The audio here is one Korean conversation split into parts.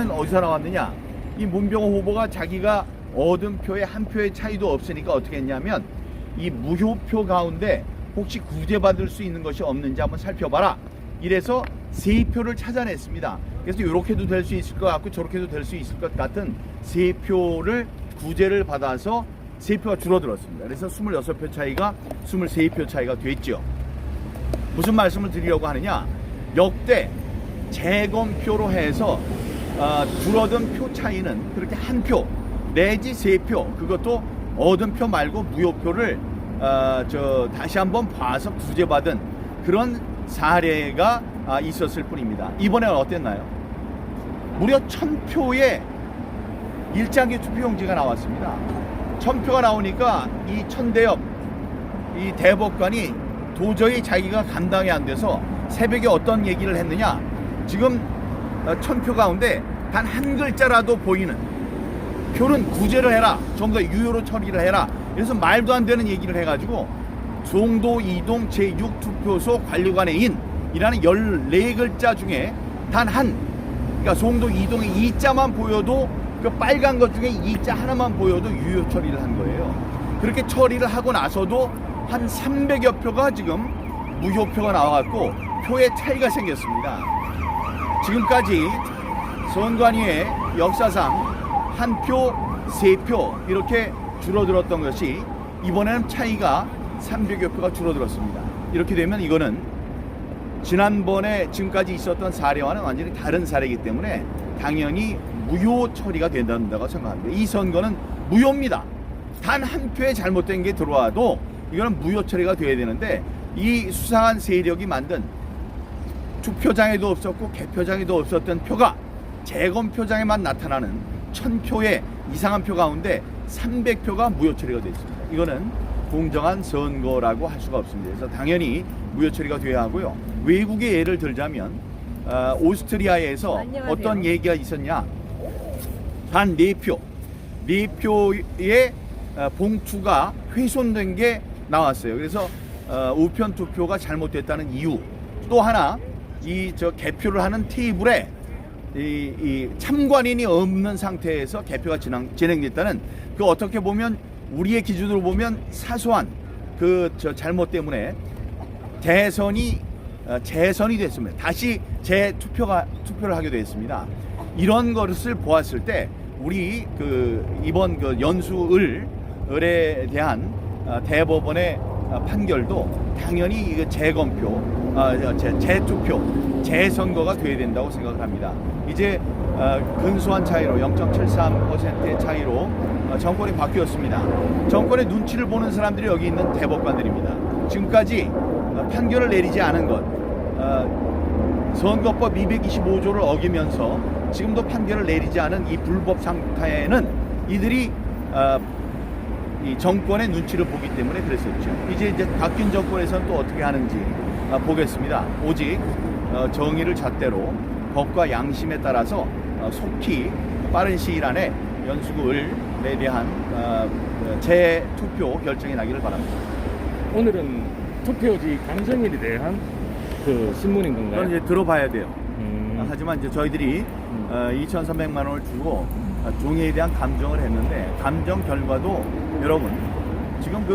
어디서 나왔느냐? 이 문병호 후보가 자기가 얻은 표에 한 표의 차이도 없으니까 어떻게 했냐면 이 무효표 가운데 혹시 구제받을 수 있는 것이 없는지 한번 살펴봐라. 이래서 세 표를 찾아냈습니다. 그래서 이렇게도 될 수 있을 것 같고 저렇게도 될 수 있을 것 같은 세 표를 구제를 받아서 세 표가 줄어들었습니다. 그래서 26표 차이가 23표 차이가 됐죠. 무슨 말씀을 드리려고 하느냐? 역대 재검표로 해서 줄어든 표 차이는 그렇게 한 표 내지 세 표, 그것도 얻은 표 말고 무효표를 다시 한번 봐서 구제받은 그런 사례가 있었을 뿐입니다. 이번에는 어땠나요? 무려 1000표의 일장기 투표용지가 나왔습니다. 1000표가 나오니까 이 천대엽 이 대법관이 도저히 자기가 감당이 안 돼서 새벽에 어떤 얘기를 했느냐? 지금 1000표 가운데 단 한 글자라도 보이는 표는 구제를 해라, 좀 더 유효로 처리를 해라. 그래서 말도 안 되는 얘기를 해가지고 송도 이동 제6투표소 관리관의인이라는 14글자 중에 단 한, 그러니까 송도 이동의 이자만 보여도 그 빨간 것 중에 이자 하나만 보여도 유효 처리를 한 거예요. 그렇게 처리를 하고 나서도 한 300여 표가 지금 무효표가 나와갖고 표의 차이가 생겼습니다. 지금까지 선관위의 역사상 한 표, 세 표 이렇게 줄어들었던 것이 이번에는 차이가 300여 표가 줄어들었습니다. 이렇게 되면 이거는 지난번에 지금까지 있었던 사례와는 완전히 다른 사례이기 때문에 당연히 무효 처리가 된다고 생각합니다. 이 선거는 무효입니다. 단 한 표에 잘못된 게 들어와도 이거는 무효 처리가 돼야 되는데 이 수상한 세력이 만든 투표장에도 없었고 개표장에도 없었던 표가 재검표장에만 나타나는 1000표의 이상한 표 가운데 300표가 무효 처리가 되어 있습니다. 이거는 공정한 선거라고 할 수가 없습니다. 그래서 당연히 무효 처리가 돼야 하고요. 외국의 예를 들자면 오스트리아에서 안녕하세요. 어떤 얘기가 있었냐? 단 4표, 4표의 봉투가 훼손된 게 나왔어요. 그래서 우편 투표가 잘못됐다는 이유. 또 하나, 개표를 하는 테이블에 이 참관인이 없는 상태에서 개표가 진행됐다는, 그 어떻게 보면 우리의 기준으로 보면 사소한 잘못 때문에 재선이 됐습니다. 다시 투표를 하게 됐습니다. 이런 것을 보았을 때 우리 이번 연수을에 대한 대법원의 판결도 당연히 이거 재검표, 재투표, 재선거가 돼야 된다고 생각을 합니다. 이제 근소한 차이로 0.73%의 차이로 정권이 바뀌었습니다. 정권의 눈치를 보는 사람들이 여기 있는 대법관들입니다. 지금까지 판결을 내리지 않은 것, 선거법 225조를 어기면서 지금도 판결을 내리지 않은 이 불법 상태에는 이들이 이 정권의 눈치를 보기 때문에 그랬었죠. 이제 바뀐 정권에서는 또 어떻게 하는지 보겠습니다. 오직 정의를 잣대로 법과 양심에 따라서 속히 빠른 시일 안에 연수구을에 대한 재투표 결정이 나기를 바랍니다. 오늘은 투표지 감정일에 대한 신문인 건가요? 그건 이제 들어봐야 돼요. 하지만 이제 저희들이 2,300만 원을 주고 종이에 대한 감정을 했는데, 감정 결과도 여러분 지금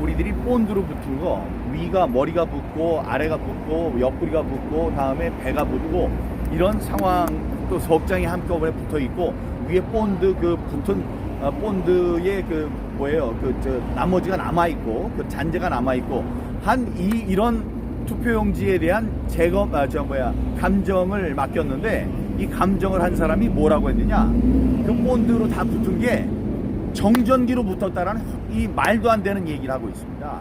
우리들이 본드로 붙은 거, 위가 머리가 붙고 아래가 붙고 옆구리가 붙고 다음에 배가 붙고 이런 상황, 또 석장이 한꺼번에 붙어 있고 위에 본드 붙은 본드의 나머지가 남아 있고 잔재가 남아 있고 이런 투표용지에 대한 감정을 맡겼는데, 이 감정을 한 사람이 뭐라고 했느냐? 그 본드로 다 붙은 게 정전기로 붙었다라는 이 말도 안 되는 얘기를 하고 있습니다.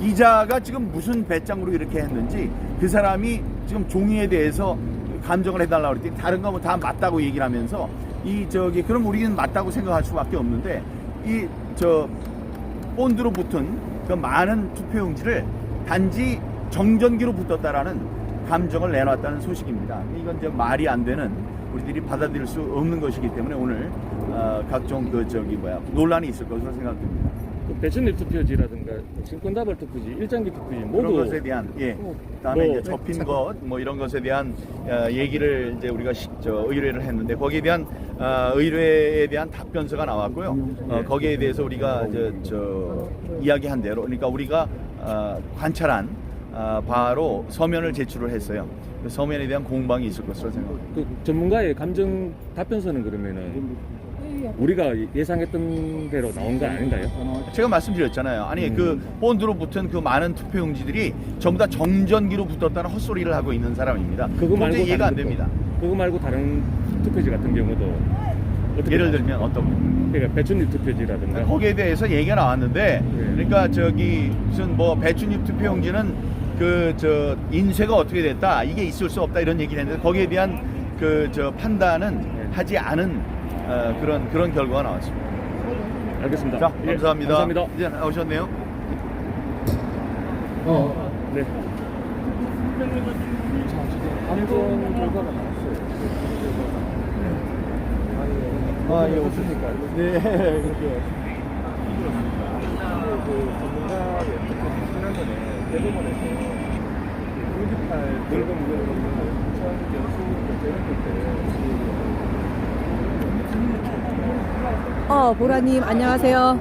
이자가 지금 무슨 배짱으로 이렇게 했는지, 그 사람이 지금 종이에 대해서 감정을 해달라고 그랬더니 다른 거 뭐 다 맞다고 얘기를 하면서 그럼 우리는 맞다고 생각할 수밖에 없는데, 본드로 붙은 그 많은 투표용지를 단지 정전기로 붙었다라는 감정을 내놨다는 소식입니다. 이건 이제 말이 안 되는, 우리들이 받아들일 수 없는 것이기 때문에 오늘 각종 논란이 있을 것으로 생각됩니다. 그 배춘립 투표지라든가 신권다발 투표지, 일장기 투표지 그런 모두 것에 대한 그다음에 뭐, 이제 접힌 것 뭐 이런 것에 대한 얘기를 이제 우리가 의뢰를 했는데 거기에 대한 의뢰에 대한 답변서가 나왔고요. 거기에 대해서 우리가 이야기한 대로 그러니까 우리가 관찰한 바로 서면을 제출을 했어요. 그 서면에 대한 공방이 있을 것으로 생각합니다. 그 전문가의 감정 답변서는 그러면은 우리가 예상했던 대로 나온 거 아닌가요? 제가 말씀드렸잖아요. 아니 그 본드로 붙은 그 많은 투표용지들이 전부 다 정전기로 붙었다는 헛소리를 하고 있는 사람입니다. 그거 말고 도저히 이해가 안 다른 됩니다. 그거 말고 다른 투표지 같은 경우도 어떻게 예를 나왔어요? 들면 어떤 거? 그러니까 배춘립 투표지라든가 거기에 대해서 얘기가 나왔는데 그러니까 무슨 뭐 배춘입 투표용지는 인쇄가 어떻게 됐다 이게 있을 수 없다 이런 얘기를 했는데 거기에 대한 판단은 하지 않은 그런 결과가 나왔습니다. 알겠습니다. 자, 예, 감사합니다. 감사합니다. 이제 나오셨네요. 네. 감정 결과가 나왔어요. 예, 없으니까. 네, 그렇게. 그 전문가의 지난번에 대법원에서 6.28 벌금 부천 연수 결정했을 때 보라님 안녕하세요.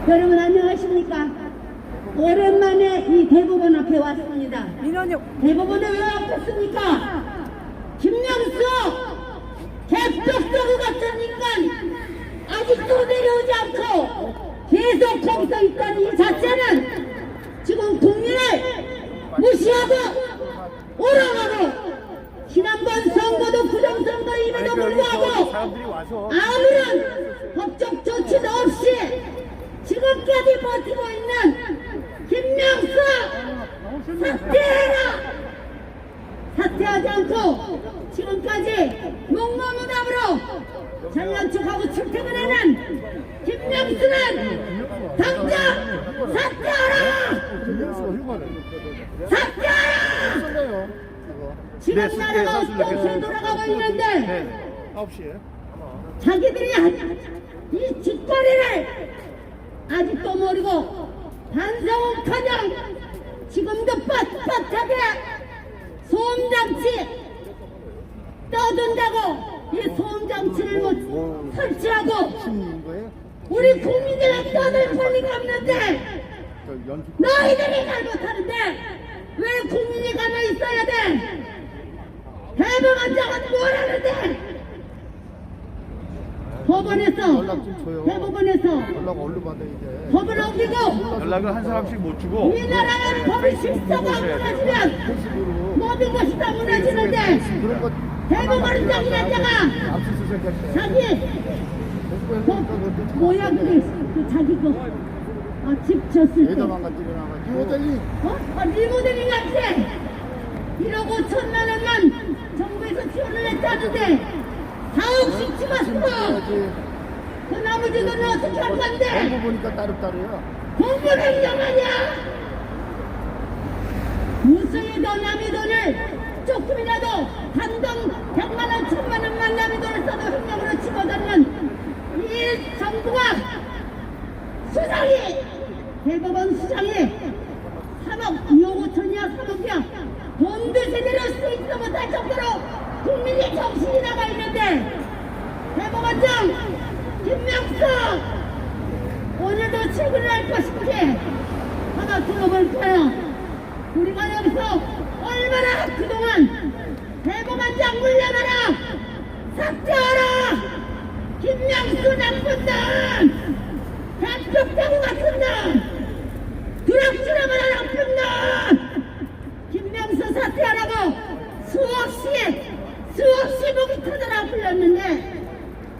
여러분 안녕하십니까? 오랜만에 이 대법원 앞에 왔습니다. 민원이 대법원에 왜 왔겠습니까? 김명수 개떡서구 같은 인간 아직도 내려오지 않고 계속 거기서 있다는 이 자체는 지금 국민을 무시하고 오랑하고 지난번 선거도 부정선거임에도 불구하고 아무런 법적 조치도 없이 지금까지 버티고 있는 김명수 사퇴해라! 사퇴하지 않고 지금까지 묵묵무답으로 잘난 척하고 출퇴근하는 김명수는 당장 사퇴하라! 사퇴하라! 지금 나라가 어떻게 돌아가고 있는데 9시에. 자기들이 이 짓거리를 아직도 모르고 반성은커녕 지금도 빳빳하게 소음장치 떠든다고 이 소음장치를 못 설치하고 우리 국민들은 떠들 권리가 없는데 너희들이 잘못하는데 왜 국민이 가만히 있어야 돼? 대법원장은 뭘 하는데? 대법원에서 법을 어기고 연락을 한 사람씩 못 주고. 우리나라의 법의 실사가 무너지면 모든 것이 다 무너지는데 대법원장이란 자가 자기 뭐야 그 자기 집 졌을 때 리모델링 할 때 1억 5천만 원만 정부에서 지원을 했다는데 4억씩 집었어. 그 나머지 돈은 어떻게 할 건데? 공부 보니까 따로따로요. 공부는 영하냐? 무수히 더 남의 돈을 조금이라도 단돈 100만 원, 1000만 원만 남의 돈을 써도 횡령으로 집어넣는 이 정부가 수장이 대법원 수장이 3억 2억 5천이야 3억이야 돈도 제대로 쓰이지도 못할 정도로 국민이 정신이 나가 있는데 대법원장 김명수 오늘도 출근을 할 것인지 하나 들어볼까요? 우리가 여기서 얼마나 그동안 대법원장 물러나라 사퇴하라 김명수 나쁜 놈 대표자구 같은 놈 드럭주라만 나쁜 놈 김명수 사퇴하라고 수없이 목이 터져라 불렀는데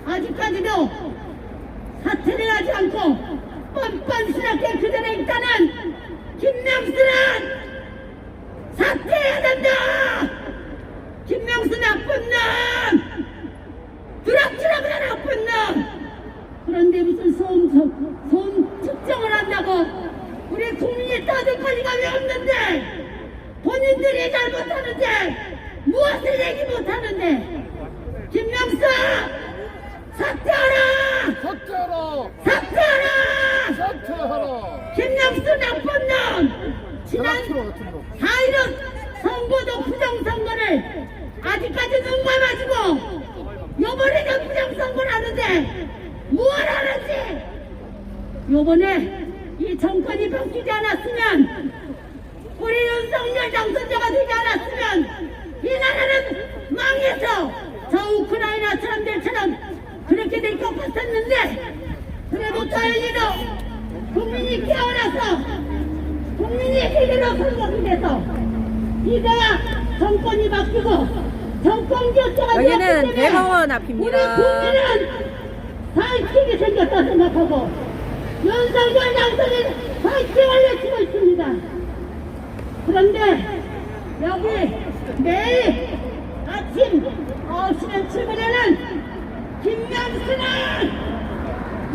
아직까지도 사퇴를 하지 않고 뻔뻔스럽게 그대로 있다는 김명수는 사퇴해야 된다! 김명수 나쁜 놈! 드럭주라만 나쁜 놈! 그런데 무슨 소음 측정을 한다고 우리 국민이 떠들 권리가 왜 없는데 본인들이 잘못하는데 무엇을 얘기 못하는데 김명수 사퇴하라! 사퇴하라! 사퇴하라! 사퇴하라! 김명수 나쁜 놈! 지난 사퇴하라 같은 놈. 4.15 선거도 부정선거를 아직까지 눈 감아주고 요번에도 부정선거를 하는데 뭘 하는지 요번에 이 정권이 바뀌지 않았으면 우리 윤석열 당선자가 되지 않았으면 이 나라는 망해서 저 우크라이나 사람들처럼 그렇게 될 것 같았는데 그래도 다행히도 국민이 깨어나서 국민이 해결로 선거가 돼서 이제야 정권이 바뀌고 정권 교체가 여기는 되었기 때문에 대법원 우리 앞입니다. 국민은 파이팅이 생겼다 생각하고 윤석열 당선인 파이팅을 외치고 있습니다. 그런데 여기 내일 아침 9시에 출근하는 김명수는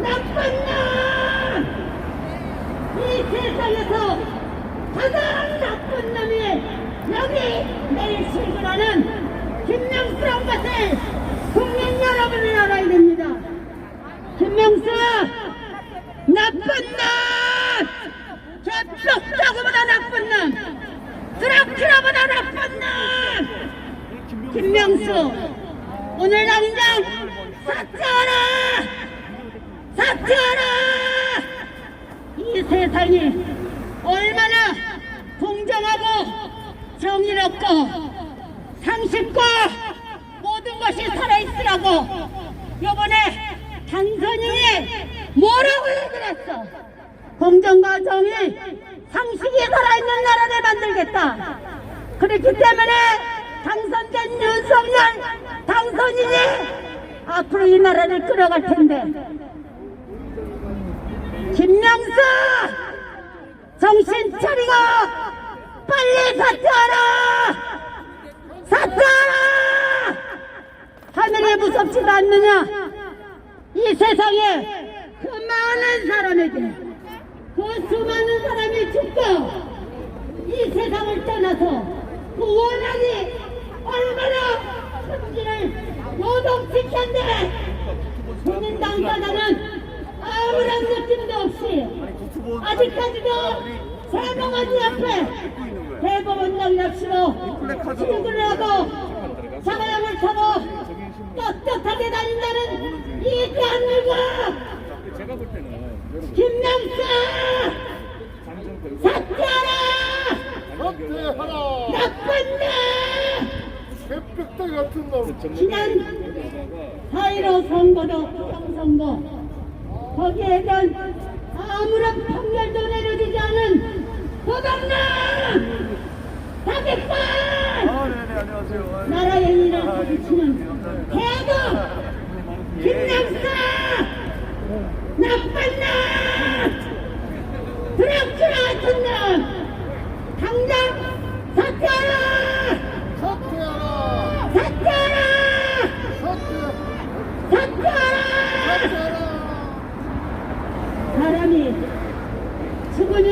나쁜 놈! 이 세상에서 가장 나쁜 놈이 여기 내일 출근하는 김명수란 것을 국민 여러분이 알아야 됩니다. 김명수 나쁜 놈! 개뼈다구보다 나쁜 놈! 드라큘라보다 나쁜 놈! 김명수 오늘 당장 사퇴하라! 사퇴하라! 이 세상이 얼마나 공정하고 정의롭고 상식과 모든 것이 살아있으라고 요번에 당선인이 뭐라고 얘기를 했어? 공정과 정의, 상식이 살아있는 나라를 만들겠다. 그렇기 때문에 당선된 윤석열 당선인이 앞으로 이 나라를 끌어갈 텐데 김명수 정신 차리고 빨리 사퇴하라! 사퇴하라! 하늘이 무섭지도 않느냐? 이 세상에 그 많은 사람에게 그 수많은 사람이 죽고 이 세상을 떠나서 그 원한이 얼마나 큰지를 요동시켰는데 국민 당사자는 아무런 느낌도 없이 아직까지도 세명아지 앞에 대법원장 납치로 출근을 하고 자가용을 타고 떳떳하게 다닌다는 이 대한민국 제가 볼 때는 김명수 사퇴하라! 사퇴하라! 나쁜 놈! 개벽다리 같은 놈. 지난 4.15 선거도 부정선거 거기에 대한 아무런 판결도 내려지지 않은 도둑놈! 사기꾼! 네네, 안녕하세요. 나라의 일을 가르치는 대부 김명수! 나쁜 놈! 드라큘라 같은 놈! 당장 사퇴하라! 사퇴하라! 사퇴하라! 사퇴! 사퇴하라! 사퇴하라! 사람이 죽으면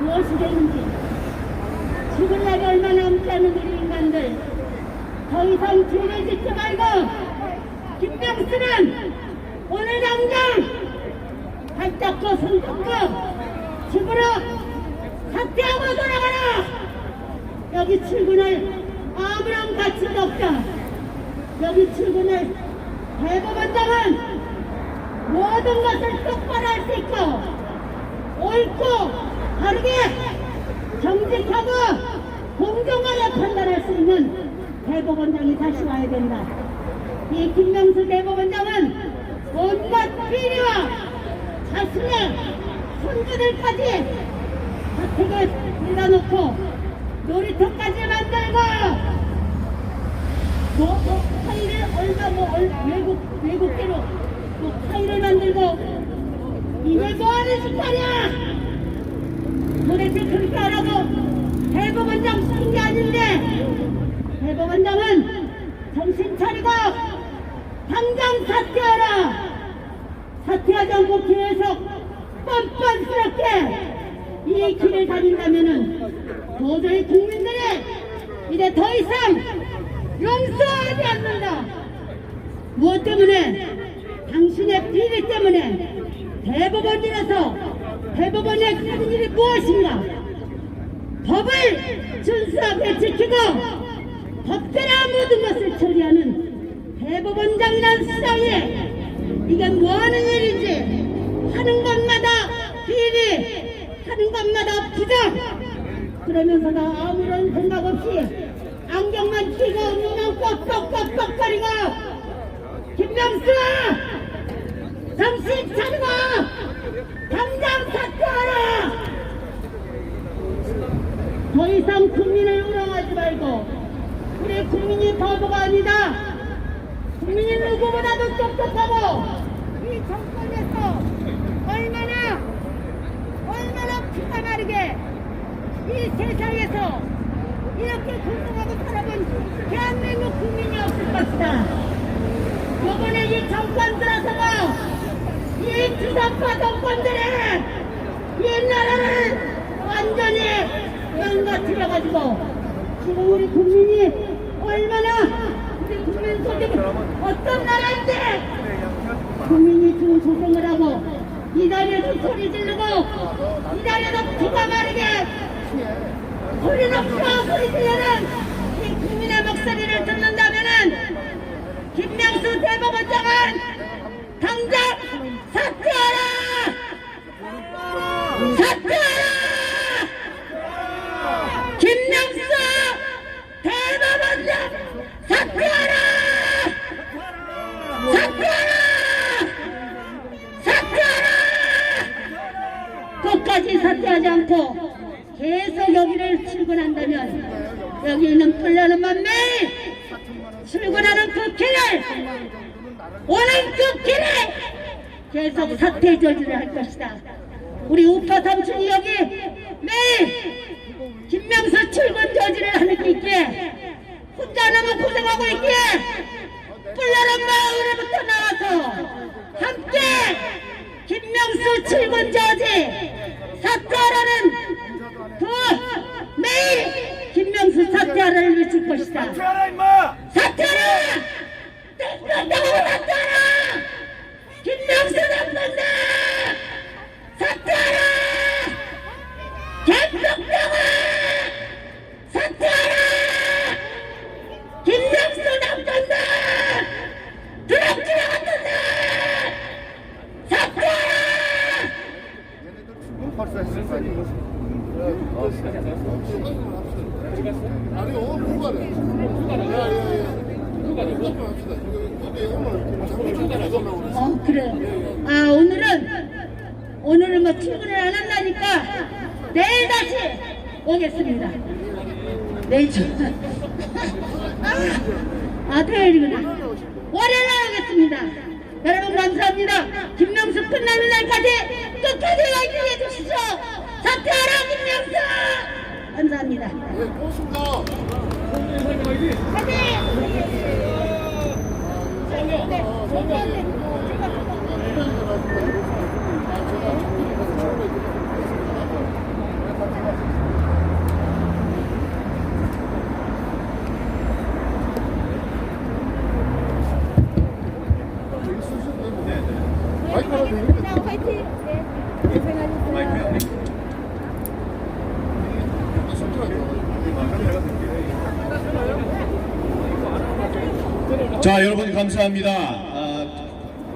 무엇이 되는지 죽을 날이 얼마 남지 않은 우리 인간들 더 이상 죄를 짓지 말고 김명수는 오늘 당장 발 닦고 손 닦고 집으로 사퇴하고 돌아가라. 여기 출근할 아무런 가치도 없다. 여기 출근할 대법원장은 모든 것을 똑바로 할 수 있고 옳고 바르게 정직하고 공정하게 판단할 수 있는 대법원장이 다시 와야 된다. 이 김명수 대법원장은 온갖 비리와 자신의 손주들까지 사택에 밀어놓고 놀이터까지 만들고 파일을 외국계로 파일을 만들고 이게 뭐하는 짓거리야? 도대체 그렇게 하라고 대법원장 시킨 게 아닌데 대법원장은 정신 차리고 당장 사퇴하라. 사퇴하지 않고 계속 뻔뻔스럽게 이 길을 다닌다면은 도저히 국민들이 이제 더 이상 용서하지 않는다. 무엇 때문에? 당신의 비리 때문에 대법원이라서 대법원에 하는 일이 무엇인가? 법을 준수하게 지키고 법대로 모든 것을 처리하는 대법원장이란 수장이 이게 뭐하는 일인지 하는 것마다 비리 하는 것마다 부정 그러면서도 아무런 생각 없이 안경만 끼고 눈만 뻑뻑뻑뻑거리고 김명수 정신 차리고 당장 사퇴하라. 더 이상 국민을 우롱하지 말고 우리 국민이 바보가 아니다. 국민이 누구보다도 똑똑하고 이 정권에서 얼마나 피가 마르게 이 세상에서 이렇게 고생하고 살아본 대한민국 국민이 없을 것이다. 요번에 이 정권 들어서고 이 주사파 정권들은 이 나라를 완전히 망가뜨려가지고 지금 우리 국민이 얼마나 우리 국민 속에 어떤 나라인데 국민이 지금 고생을 하고 이 자리에서 소리 지르고 이 자리에서 피가 마르게 소리 높여 소리 지르는 이 국민의 목소리를 듣는다면은 김명수 대법원장은 당장 사퇴하라! 사퇴하라! 김명수 대법원장 사퇴하라! 사퇴하라! 사퇴하라! 끝까지 사퇴하지 않고 계속 여기를 출근한다면 여기 있는 뿔나는 만매 출근하는 그 길을 오는 그 길에 계속 사퇴 저지를 할 것이다. 우리 우파 삼촌이 여기 매일 김명수 출근 저지를 하는 게 있기에 혼자 너무 고생하고 있기에 뿔나는 마을에부터 나와서 함께 김명수 출근 저지 사퇴하라는 그 매일 김명수 사퇴하라를 외칠 것이다. 사퇴하라 임마! 사퇴하라! 땡간다고 사퇴하라! 김명수 나쁜다! 사퇴하라! 개떡당아! 사퇴하라! 김명수 나쁜다! 드럭지나 같은다! 사퇴하라! 아니 오늘 누가래? 그래. 오늘은 뭐 출근을 안 한다니까 내일 다시 오겠습니다. 내일 토요일이구나. 월요일에 오겠습니다. 여러분 감사합니다. 김명수 끝나는 날까지 끝까지 화이팅해 주십시오. 사퇴하라 김명수. 감사합니다. 네, 고맙습니다. 마이크 하나 드리겠습니다. 화이팅. 네. 고생하셨어요. 자, 여러분 감사합니다.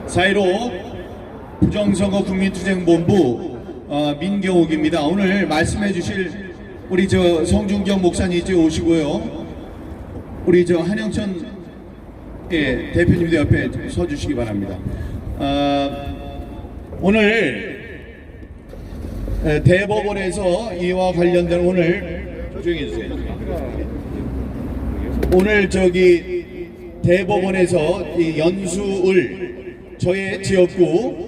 4.15 부정선거 국민투쟁본부 민경욱입니다. 오늘 말씀해 주실 우리 성중경 목사님 이제 오시고요. 우리 한영천 대표님도 옆에 서주시기 바랍니다. 오늘 대법원에서 이와 관련된 오늘 조용히 해주세요. 오늘 대법원에서 이 연수을 저의 지역구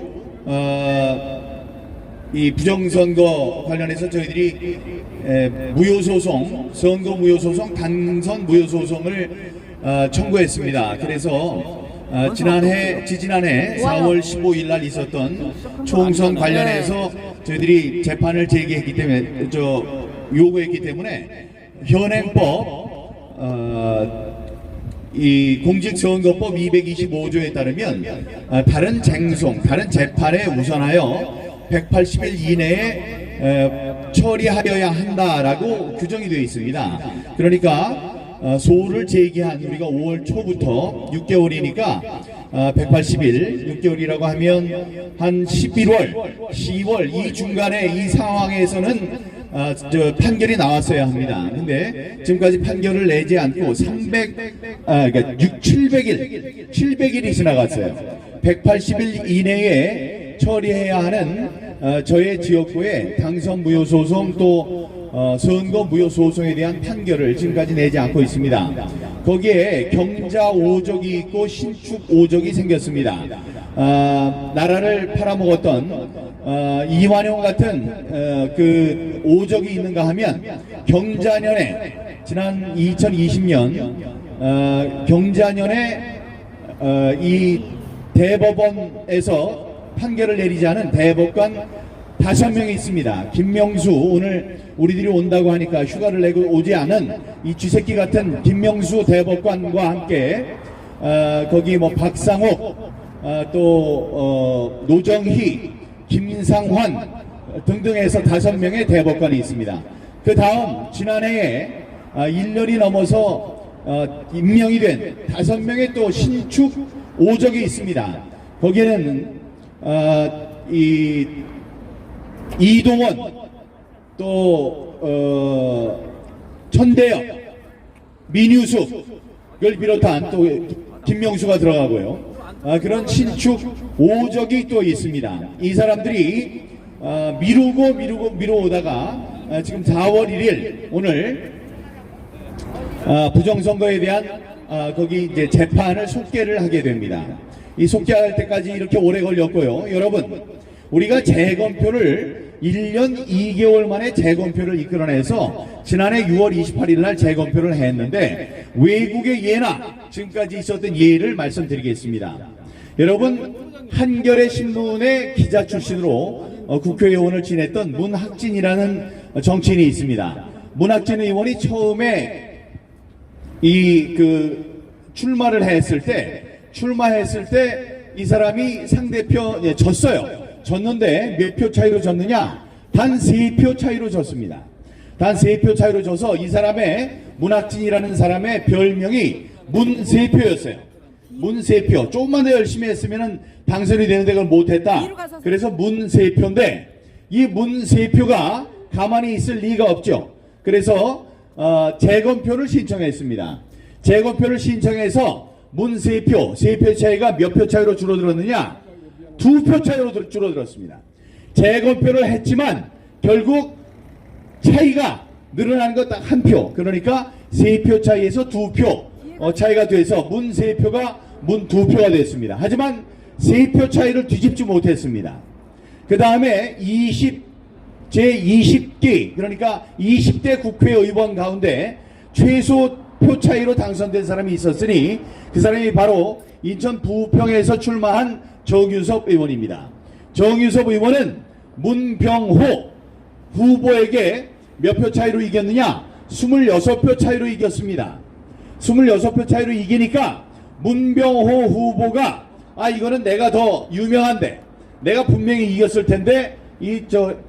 이 부정선거 관련해서 저희들이 무효소송, 선거 무효소송, 당선 무효소송을 청구했습니다. 그래서 지지난해 4월 15일 날 있었던 총선 관련해서 저희들이 재판을 제기했기 때문에 요구했기 때문에 현행법 이 공직선거법 225조에 따르면 다른 쟁송, 다른 재판에 우선하여 180일 이내에 처리하여야 한다라고 규정이 되어 있습니다. 그러니까 소를 제기한 우리가 5월 초부터 6개월이니까 180일, 6개월이라고 하면 한 11월, 10월 이 중간에 이 상황에서는 판결이 나왔어야 합니다. 근데 지금까지 판결을 내지 않고 700일이 지나갔어요. 180일 이내에 처리해야 하는 저의 지역구의 당선 무효 소송 또 선거 무효 소송에 대한 판결을 지금까지 내지 않고 있습니다. 거기에 경자 오적이 있고 신축 오적이 생겼습니다. 나라를 팔아먹었던 이완용 같은 그 오적이 있는가 하면 경자년에 지난 2020년 경자년에 이 대법원에서 판결을 내리지 않은 대법관 5명이 있습니다. 김명수, 오늘 우리들이 온다고 하니까 휴가를 내고 오지 않은 이 쥐새끼 같은 김명수 대법관과 함께 거기 뭐 박상옥, 또 노정희, 김상환 등등해서 5명의 대법관이 있습니다. 그 다음 지난해에 1년이 넘어서 임명이 된 5명의 또 신축 오적이 있습니다. 거기에는 이 이동원 또 천대엽, 민유숙을 비롯한 또 김명수가 들어가고요. 그런 신축 오적이 또 있습니다. 이 사람들이 미루오다가 지금 4월 1일 오늘 부정선거에 대한 거기 이제 재판을 속개를 하게 됩니다. 이 속개할 때까지 이렇게 오래 걸렸고요. 여러분, 우리가 재검표를 1년 2개월 만에 재검표를 이끌어내서 지난해 6월 28일 날 재검표를 했는데 외국의 예나 지금까지 있었던 예를 말씀드리겠습니다. 여러분, 한겨레 신문의 기자 출신으로 국회의원을 지냈던 문학진이라는 정치인이 있습니다. 문학진 의원이 처음에 출마를 했을 때 이 사람이 상대편 졌어요. 졌는데 몇 표 차이로 졌느냐? 단 3표 차이로 졌습니다. 단 3표 차이로 져서 이 사람의 문학진이라는 사람의 별명이 문세표였어요. 문세표. 조금만 더 열심히 했으면 당선이 되는데 그걸 못했다. 그래서 문세표인데 이 문세표가 가만히 있을 리가 없죠. 그래서 재검표를 신청했습니다. 재검표를 신청해서 문세표, 세표 차이가 몇 표 차이로 줄어들었느냐? 2표 차이로 줄어들었습니다. 재검표를 했지만 결국 차이가 늘어난 것 딱 1표. 그러니까 3표 차이에서 2표 차이가 돼서 문세표가 문 2표가 됐습니다. 하지만 3표 차이를 뒤집지 못했습니다. 그 다음에 제20기 그러니까 20대 국회의원 가운데 최소 표 차이로 당선된 사람이 있었으니 그 사람이 바로 인천 부평에서 출마한 정유섭 의원입니다. 정유섭 의원은 문병호 후보에게 몇 표 차이로 이겼느냐? 26표 차이로 이겼습니다. 26표 차이로 이기니까 문병호 후보가 이거는 내가 더 유명한데 내가 분명히 이겼을 텐데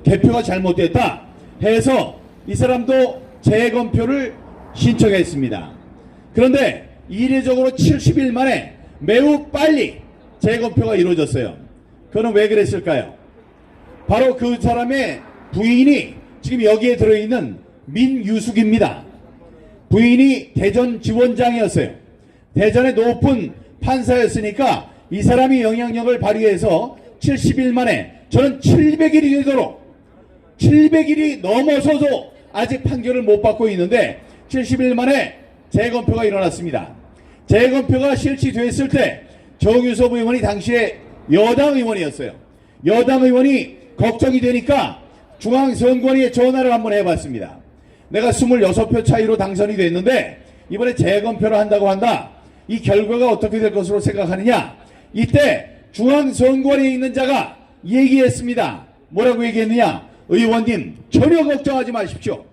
개표가 잘못됐다 해서 이 사람도 재검표를 신청했습니다. 그런데 이례적으로 70일 만에 매우 빨리 재검표가 이루어졌어요. 그건 왜 그랬을까요? 바로 그 사람의 부인이 지금 여기에 들어있는 민유숙입니다. 부인이 대전 지원장이었어요. 대전의 높은 판사였으니까 이 사람이 영향력을 발휘해서 70일 만에 저는 700일이 되도록 700일이 넘어서도 아직 판결을 못 받고 있는데 70일 만에 재검표가 일어났습니다. 재검표가 실시됐을 때 정유섭 의원이 당시에 여당 의원이었어요. 여당 의원이 걱정이 되니까 중앙선관위에 전화를 한번 해봤습니다. 내가 26표 차이로 당선이 됐는데 이번에 재검표를 한다고 한다. 이 결과가 어떻게 될 것으로 생각하느냐? 이때 중앙선관위에 있는 자가 얘기했습니다. 뭐라고 얘기했느냐? 의원님, 전혀 걱정하지 마십시오.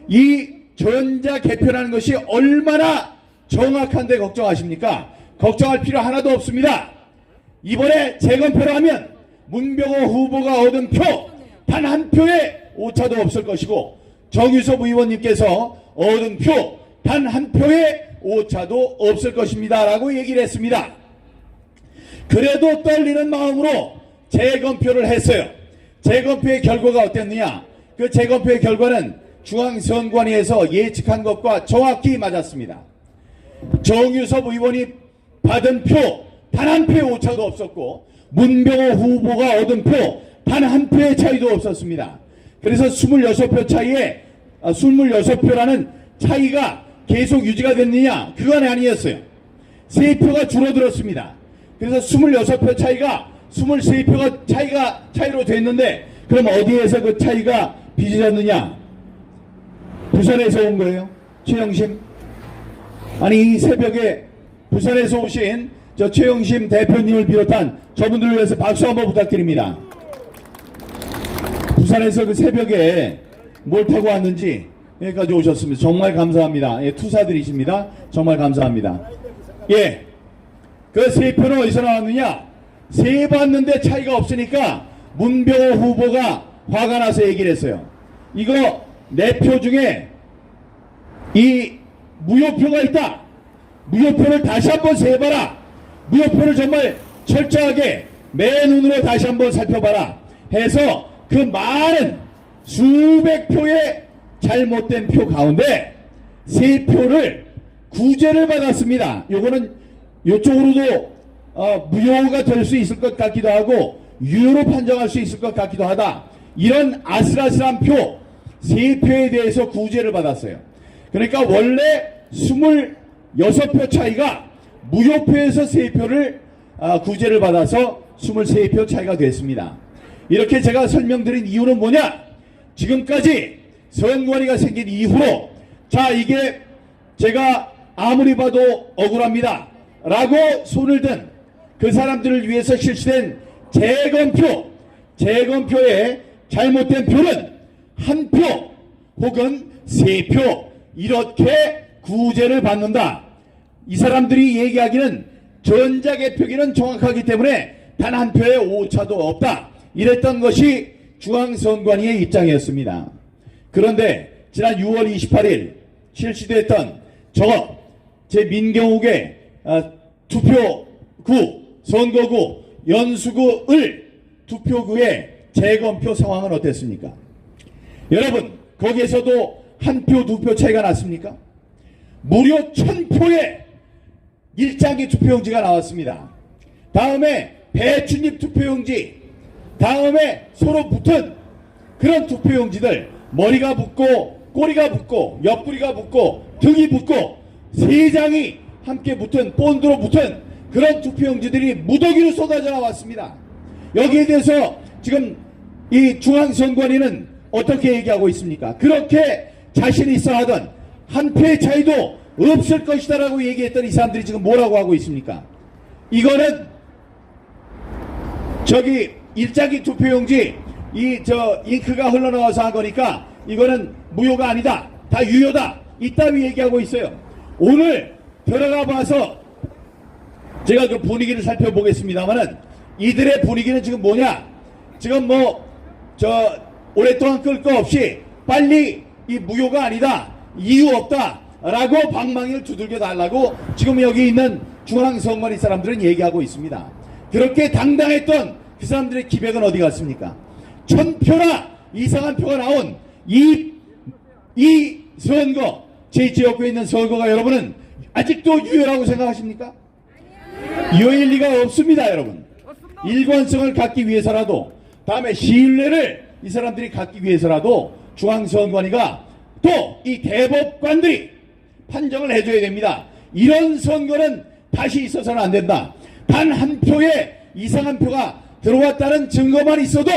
이 전자 개표라는 것이 얼마나 정확한데 걱정하십니까? 걱정할 필요 하나도 없습니다. 이번에 재검표를 하면 문병호 후보가 얻은 표 단 한 표의 오차도 없을 것이고 정유섭 의원님께서 얻은 표 단 한 표의 오차도 없을 것입니다 라고 얘기를 했습니다. 그래도 떨리는 마음으로 재검표를 했어요. 재검표의 결과가 어땠느냐? 그 재검표의 결과는 중앙선관위에서 예측한 것과 정확히 맞았습니다. 정유섭 의원이 받은 표 단 한 표의 오차도 없었고 문병호 후보가 얻은 표 단 한 표의 차이도 없었습니다. 그래서 26표 차이에 26표라는 차이가 계속 유지가 됐느냐? 그건 아니었어요. 3표가 줄어들었습니다. 그래서 26표 차이가 23표가 차이로 됐는데 그럼 어디에서 그 차이가 빚어졌느냐? 부산에서 온 거예요. 최영심. 아니 이 새벽에 부산에서 오신 저 최영심 대표님을 비롯한 저분들을 위해서 박수 한번 부탁드립니다. 부산에서 그 새벽에 뭘 타고 왔는지 여기까지 오셨습니다. 정말 감사합니다. 예, 투사들이십니다. 정말 감사합니다. 예, 그 세 표는 어디서 나왔느냐? 세 봤는데 차이가 없으니까 문병호 후보가 화가 나서 얘기를 했어요. 이거 내 표 중에 이 무효표가 있다. 무효표를 다시 한번 세봐라. 무효표를 정말 철저하게 맨눈으로 다시 한번 살펴봐라 해서 그 많은 수백 표의 잘못된 표 가운데 세 표를 구제를 받았습니다. 요거는 요쪽으로도 무효가 될 수 있을 것 같기도 하고 유효로 판정할 수 있을 것 같기도 하다. 이런 아슬아슬한 표 세 표에 대해서 구제를 받았어요. 그러니까 원래 26표 차이가 무효표에서 3표를 구제를 받아서 23표 차이가 됐습니다. 이렇게 제가 설명드린 이유는 뭐냐? 지금까지 선관위가 생긴 이후로 자 이게 제가 아무리 봐도 억울합니다 라고 손을 든 그 사람들을 위해서 실시된 재검표의 잘못된 표는 한 표 혹은 3표 이렇게 구제를 받는다. 이 사람들이 얘기하기는 전자개표기는 정확하기 때문에 단 한 표의 오차도 없다. 이랬던 것이 중앙선관위의 입장이었습니다. 그런데 지난 6월 28일 실시됐던 제 민경욱의 투표구, 선거구, 연수구을 투표구의 재검표 상황은 어땠습니까? 여러분 거기에서도 한 표, 두 표 차이가 났습니까? 무려 1000표의 일장기 투표용지가 나왔습니다. 다음에 배춧잎 투표용지, 다음에 서로 붙은 그런 투표용지들 머리가 붙고 꼬리가 붙고 옆구리가 붙고 등이 붙고 세 장이 함께 붙은 본드로 붙은 그런 투표용지들이 무더기로 쏟아져 나왔습니다. 여기에 대해서 지금 이 중앙선관위는 어떻게 얘기하고 있습니까? 그렇게 자신 있어 하던 한 표의 차이도 없을 것이다 라고 얘기했던 이 사람들이 지금 뭐라고 하고 있습니까? 이거는 저기 일장기 투표용지 잉크가 흘러나와서 한 거니까 이거는 무효가 아니다. 다 유효다. 이따위 얘기하고 있어요. 오늘 들어가 봐서 제가 그 분위기를 살펴보겠습니다만은 이들의 분위기는 지금 뭐냐? 지금 오랫동안 끌 거 없이 빨리 이 무효가 아니다. 이유 없다. 라고 방망이를 두들겨 달라고 지금 여기 있는 중앙선관위 사람들은 얘기하고 있습니다. 그렇게 당당했던 그 사람들의 기백은 어디 갔습니까? 1000표나 이상한 표가 나온 이 선거, 제 지역구에 있는 선거가 여러분은 아직도 유효라고 생각하십니까? 유효일 리가 없습니다, 여러분. 일관성을 갖기 위해서라도, 다음에 신뢰를 이 사람들이 갖기 위해서라도 중앙선관위가 또 이 대법관들이 판정을 해줘야 됩니다. 이런 선거는 다시 있어서는 안 된다. 단 한 표의 이상한 표가 들어왔다는 증거만 있어도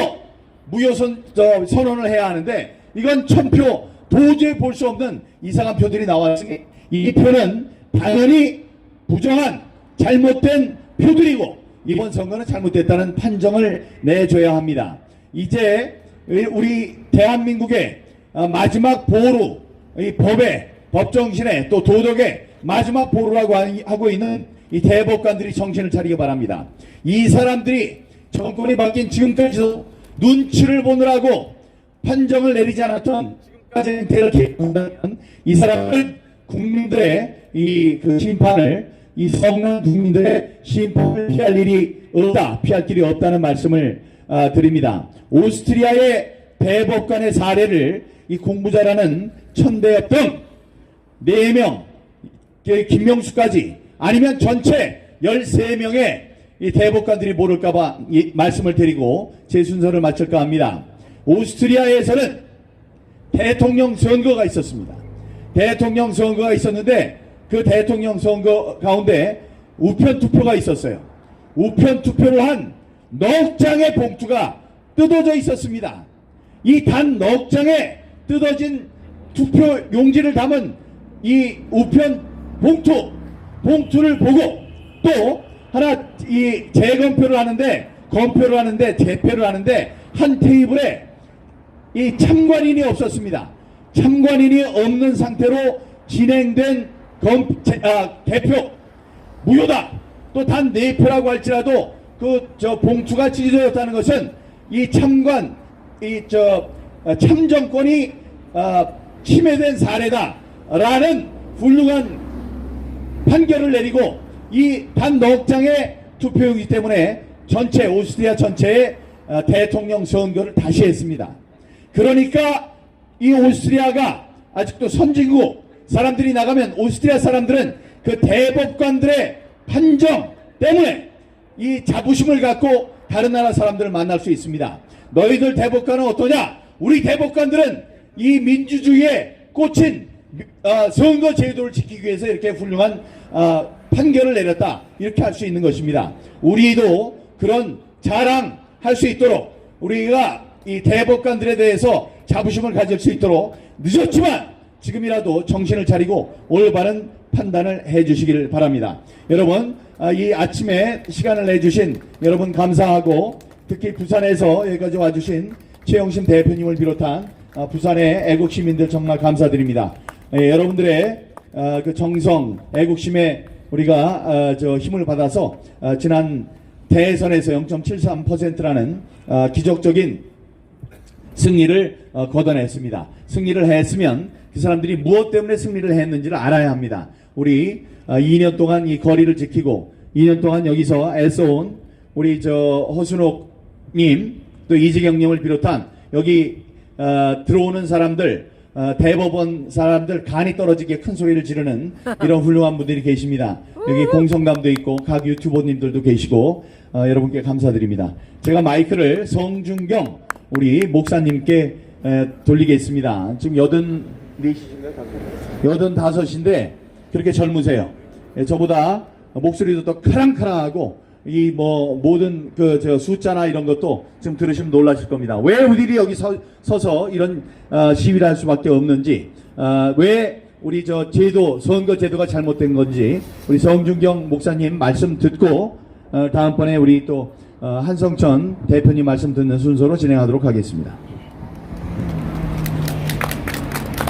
무효 선언을 해야 하는데 이건 1000표 도저히 볼 수 없는 이상한 표들이 나왔으니 이 표는 당연히 부정한 잘못된 표들이고 이번 선거는 잘못됐다는 판정을 내줘야 합니다. 이제 우리 대한민국의 마지막 보루, 이 법의 법정신에 또 도덕의 마지막 보루라고 하고 있는 이 대법관들이 정신을 차리기 바랍니다. 이 사람들이 정권이 바뀐 지금까지도 눈치를 보느라고 판정을 내리지 않았던 지금까지는 이렇게 본다면 이 사람은 국민들의 그 심판을, 이 성난 국민들의 심판을 피할 일이 없다, 피할 길이 없다는 말씀을 드립니다. 오스트리아의 대법관의 사례를 이 공부 잘하는 천대엽등 4명, 김명수까지 아니면 전체 13명의 이 대법관들이 모를까봐 이 말씀을 드리고 제 순서를 마칠까 합니다. 오스트리아에서는 대통령 선거가 있었습니다. 대통령 선거가 있었는데 그 대통령 선거 가운데 우편 투표가 있었어요. 우편 투표를 한 넉 장의 봉투가 뜯어져 있었습니다. 이 단 넉 장의 뜯어진 투표 용지를 담은 이 우편 봉투를 보고 또 하나 이 재검표를 하는데, 검표를 하는데, 재표를 하는데 한 테이블에 이 참관인이 없었습니다. 참관인이 없는 상태로 진행된 개표 무효다. 또 단 4표라고 할지라도 봉투가 찢어졌다는 것은 이 참정권이 침해된 사례다라는 훌륭한 판결을 내리고 이 단 넉 장의 투표용이기 때문에 전체 오스트리아 전체의 대통령 선거를 다시 했습니다. 그러니까 이 오스트리아가 아직도 선진국 사람들이 나가면 오스트리아 사람들은 그 대법관들의 판정 때문에 이 자부심을 갖고 다른 나라 사람들을 만날 수 있습니다. 너희들 대법관은 어떠냐? 우리 대법관들은 이 민주주의에 꽂힌 선거 제도를 지키기 위해서 이렇게 훌륭한 판결을 내렸다, 이렇게 할 수 있는 것입니다. 우리도 그런 자랑할 수 있도록 우리가 이 대법관들에 대해서 자부심을 가질 수 있도록 늦었지만 지금이라도 정신을 차리고 올바른 판단을 해 주시길 바랍니다. 여러분, 이 아침에 시간을 내주신 여러분 감사하고, 특히 부산에서 여기까지 와주신 최영심 대표님을 비롯한 부산의 애국시민들 정말 감사드립니다. 여러분들의 그 정성, 애국심에 우리가 힘을 받아서 지난 대선에서 0.73%라는 기적적인 승리를 거둬냈습니다. 승리를 했으면 그 사람들이 무엇 때문에 승리를 했는지를 알아야 합니다. 우리 2년 동안 이 거리를 지키고 2년 동안 여기서 애써온 우리 허순옥님, 또 이재경님을 비롯한 여기 들어오는 사람들, 대법원 사람들 간이 떨어지게 큰 소리를 지르는 이런 훌륭한 분들이 계십니다. 여기 공성감도 있고 각 유튜버님들도 계시고 여러분께 감사드립니다. 제가 마이크를 성준경 우리 목사님께 돌리겠습니다. 지금 85인데 그렇게 젊으세요. 저보다 목소리도 더 카랑카랑하고 이 모든 숫자나 이런 것도 지금 들으시면 놀라실 겁니다. 왜 우리들이 여기 서서 이런 시위를 할 수밖에 없는지, 왜 우리 선거 제도가 잘못된 건지 우리 성준경 목사님 말씀 듣고 다음번에 우리 또 한성천 대표님 말씀 듣는 순서로 진행하도록 하겠습니다.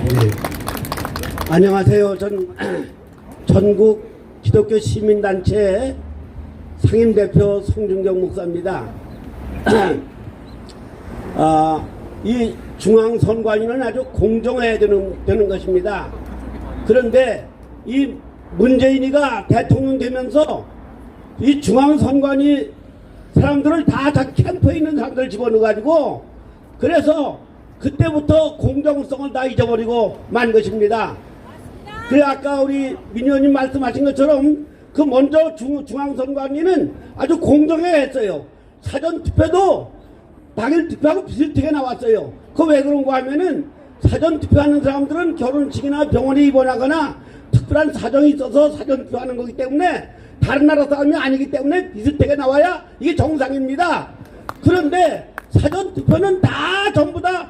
네. 안녕하세요. 전국 기독교 시민단체 상임대표 송준경 목사입니다. 이 중앙선관위는 아주 공정해야 되는 것입니다. 그런데 이 문재인이가 대통령 되면서 이 중앙선관위 사람들을 다 캠프에 있는 사람들을 집어넣어가지고, 그래서 그때부터 공정성을 다 잊어버리고 만 것입니다. 그래 아까 우리 민 의원님 말씀하신 것처럼 그 먼저 중앙선관위는 아주 공정해 했어요. 사전투표도 당일 투표하고 비슷하게 나왔어요. 그 왜 그런가 하면은 사전투표하는 사람들은 결혼식이나 병원에 입원하거나 특별한 사정이 있어서 사전투표하는 거기 때문에 다른 나라 사람이 아니기 때문에 비슷하게 나와야 이게 정상입니다. 그런데 사전투표는 다 전부 다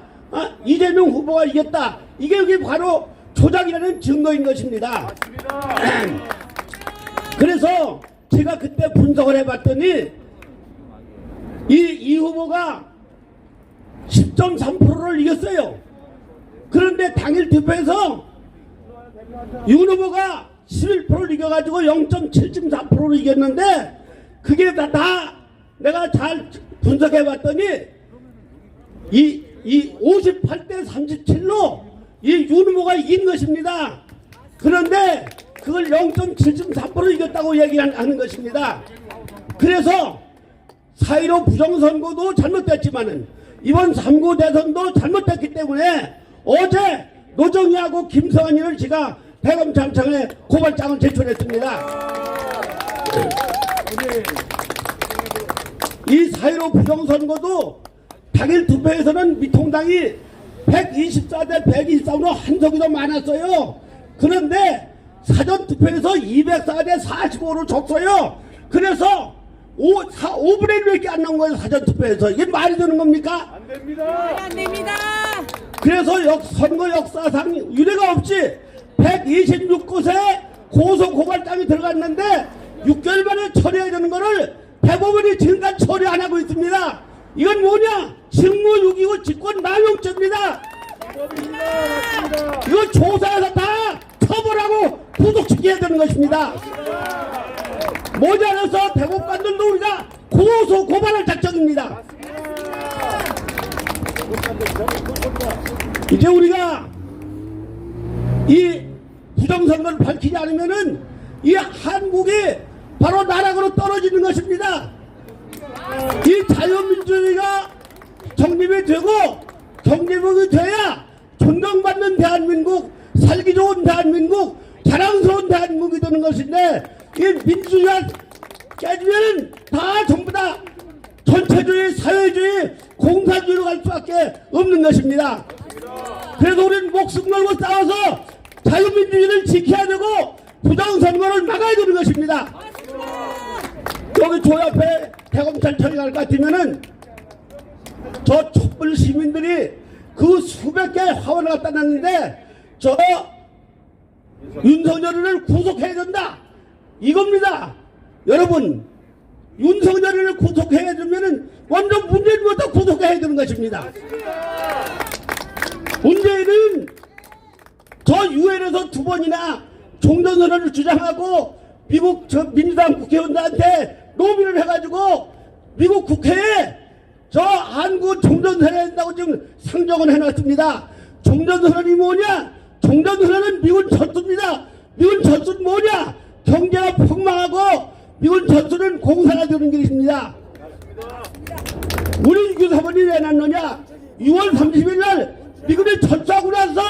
이재명 후보가 이겼다, 이게 바로 조작이라는 증거인 것입니다. 그래서 제가 그때 분석을 해봤더니 이 후보가 10.3%를 이겼어요. 그런데 당일 투표에서 윤 후보가 11%를 이겨가지고 0.74%로 이겼는데 그게 다 내가 잘 분석해봤더니 이 58대 37로 이 윤 후보가 이긴 것입니다. 그런데 그걸 0.74% 이겼다고 얘기하는 것입니다. 그래서 4.15 부정선거도 잘못됐지만은 이번 3구 대선도 잘못됐기 때문에 어제 노정희하고 김성환이를 제가 대검찰청에 고발장을 제출했습니다. 이 4.15 부정선거도 당일 투표에서는 미통당이 124대 123으로 한석이 더 많았어요. 그런데 사전투표에서 204대 45로 졌어요. 그래서 5분의 1밖에 안 나온 거예요. 사전투표에서. 이게 말이 되는 겁니까? 안 됩니다. 안 됩니다. 그래서 선거 역사상 유례가 없이 126곳에 고소 고발장이 들어갔는데 6개월 만에 처리해야 되는 거를 대법원이 지금까지 처리 안 하고 있습니다. 이건 뭐냐? 직무유기고 직권남용죄입니다. 이거 조사해서 다 처벌하고 구속시켜야 되는 것입니다. 모자라서 대법관들도 우리가 고소 고발할 작정입니다. 이제 우리가 이 부정선거를 밝히지 않으면은 이 한국이 바로 나락으로 떨어지는 것입니다. 이 자유민주주의가 정립이 되고 경제국이 돼야 존경받는 대한민국, 살기 좋은 대한민국, 자랑스러운 대한민국이 되는 것인데 이 민주주의가 깨지면 다 전부 다 전체주의, 사회주의, 공산주의로 갈 수밖에 없는 것입니다. 그래서 우리는 목숨 걸고 싸워서 자유민주주의를 지켜야 되고 부정선거를 막아야 되는 것입니다. 여기 조 옆에 대검찰청에 갈 것 같으면은 저 촛불 시민들이 그 수백 개의 화원을 갖다 놨는데 저 윤석열을 구속해야 된다 이겁니다. 여러분 윤석열을 구속해야 되면은 완전 문재인부터 구속해야 되는 것입니다. 문재인은 저 유엔에서 2번이나 종전선언을 주장하고 미국 저 민주당 국회의원들한테 로비를 해가지고 미국 국회에 저 한국 종전선언 한다고 지금 상정을 해놨습니다. 종전선언이 뭐냐? 종전선언은 미군 전투입니다. 미군 전투는 뭐냐? 경제가 폭망하고 미군 전투는 공사가 되는 것입니다. 우리 유교사번이 왜 났느냐? 6월 30일 날 미군이 철수하고 나서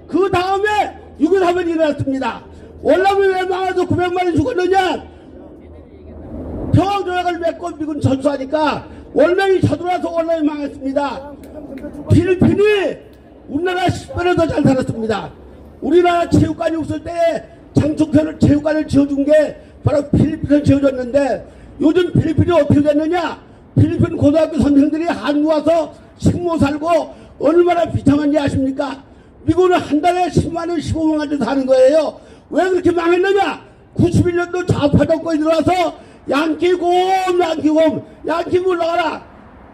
그 다음에 유교사번이 일어났습니다. 월남이 왜 망해서 900만이 죽었느냐? 평화조약을 맺고 미군 전수하니까 월남이 쳐들어와서 월남이 망했습니다. 필리핀이 우리나라 10배나 더 잘 살았습니다. 우리나라 체육관이 없을 때 장충편을 체육관을 지어준 게 바로 필리핀을 지어줬는데 요즘 필리핀이 어떻게 됐느냐? 필리핀 고등학교 선생들이 한국 와서 식모 살고 얼마나 비참한지 아십니까? 미국은 한 달에 10만원 15만원 사는 거예요. 왜 그렇게 망했느냐? 91년도 좌파 정권이 들어와서 양키곰 양키 물러가라.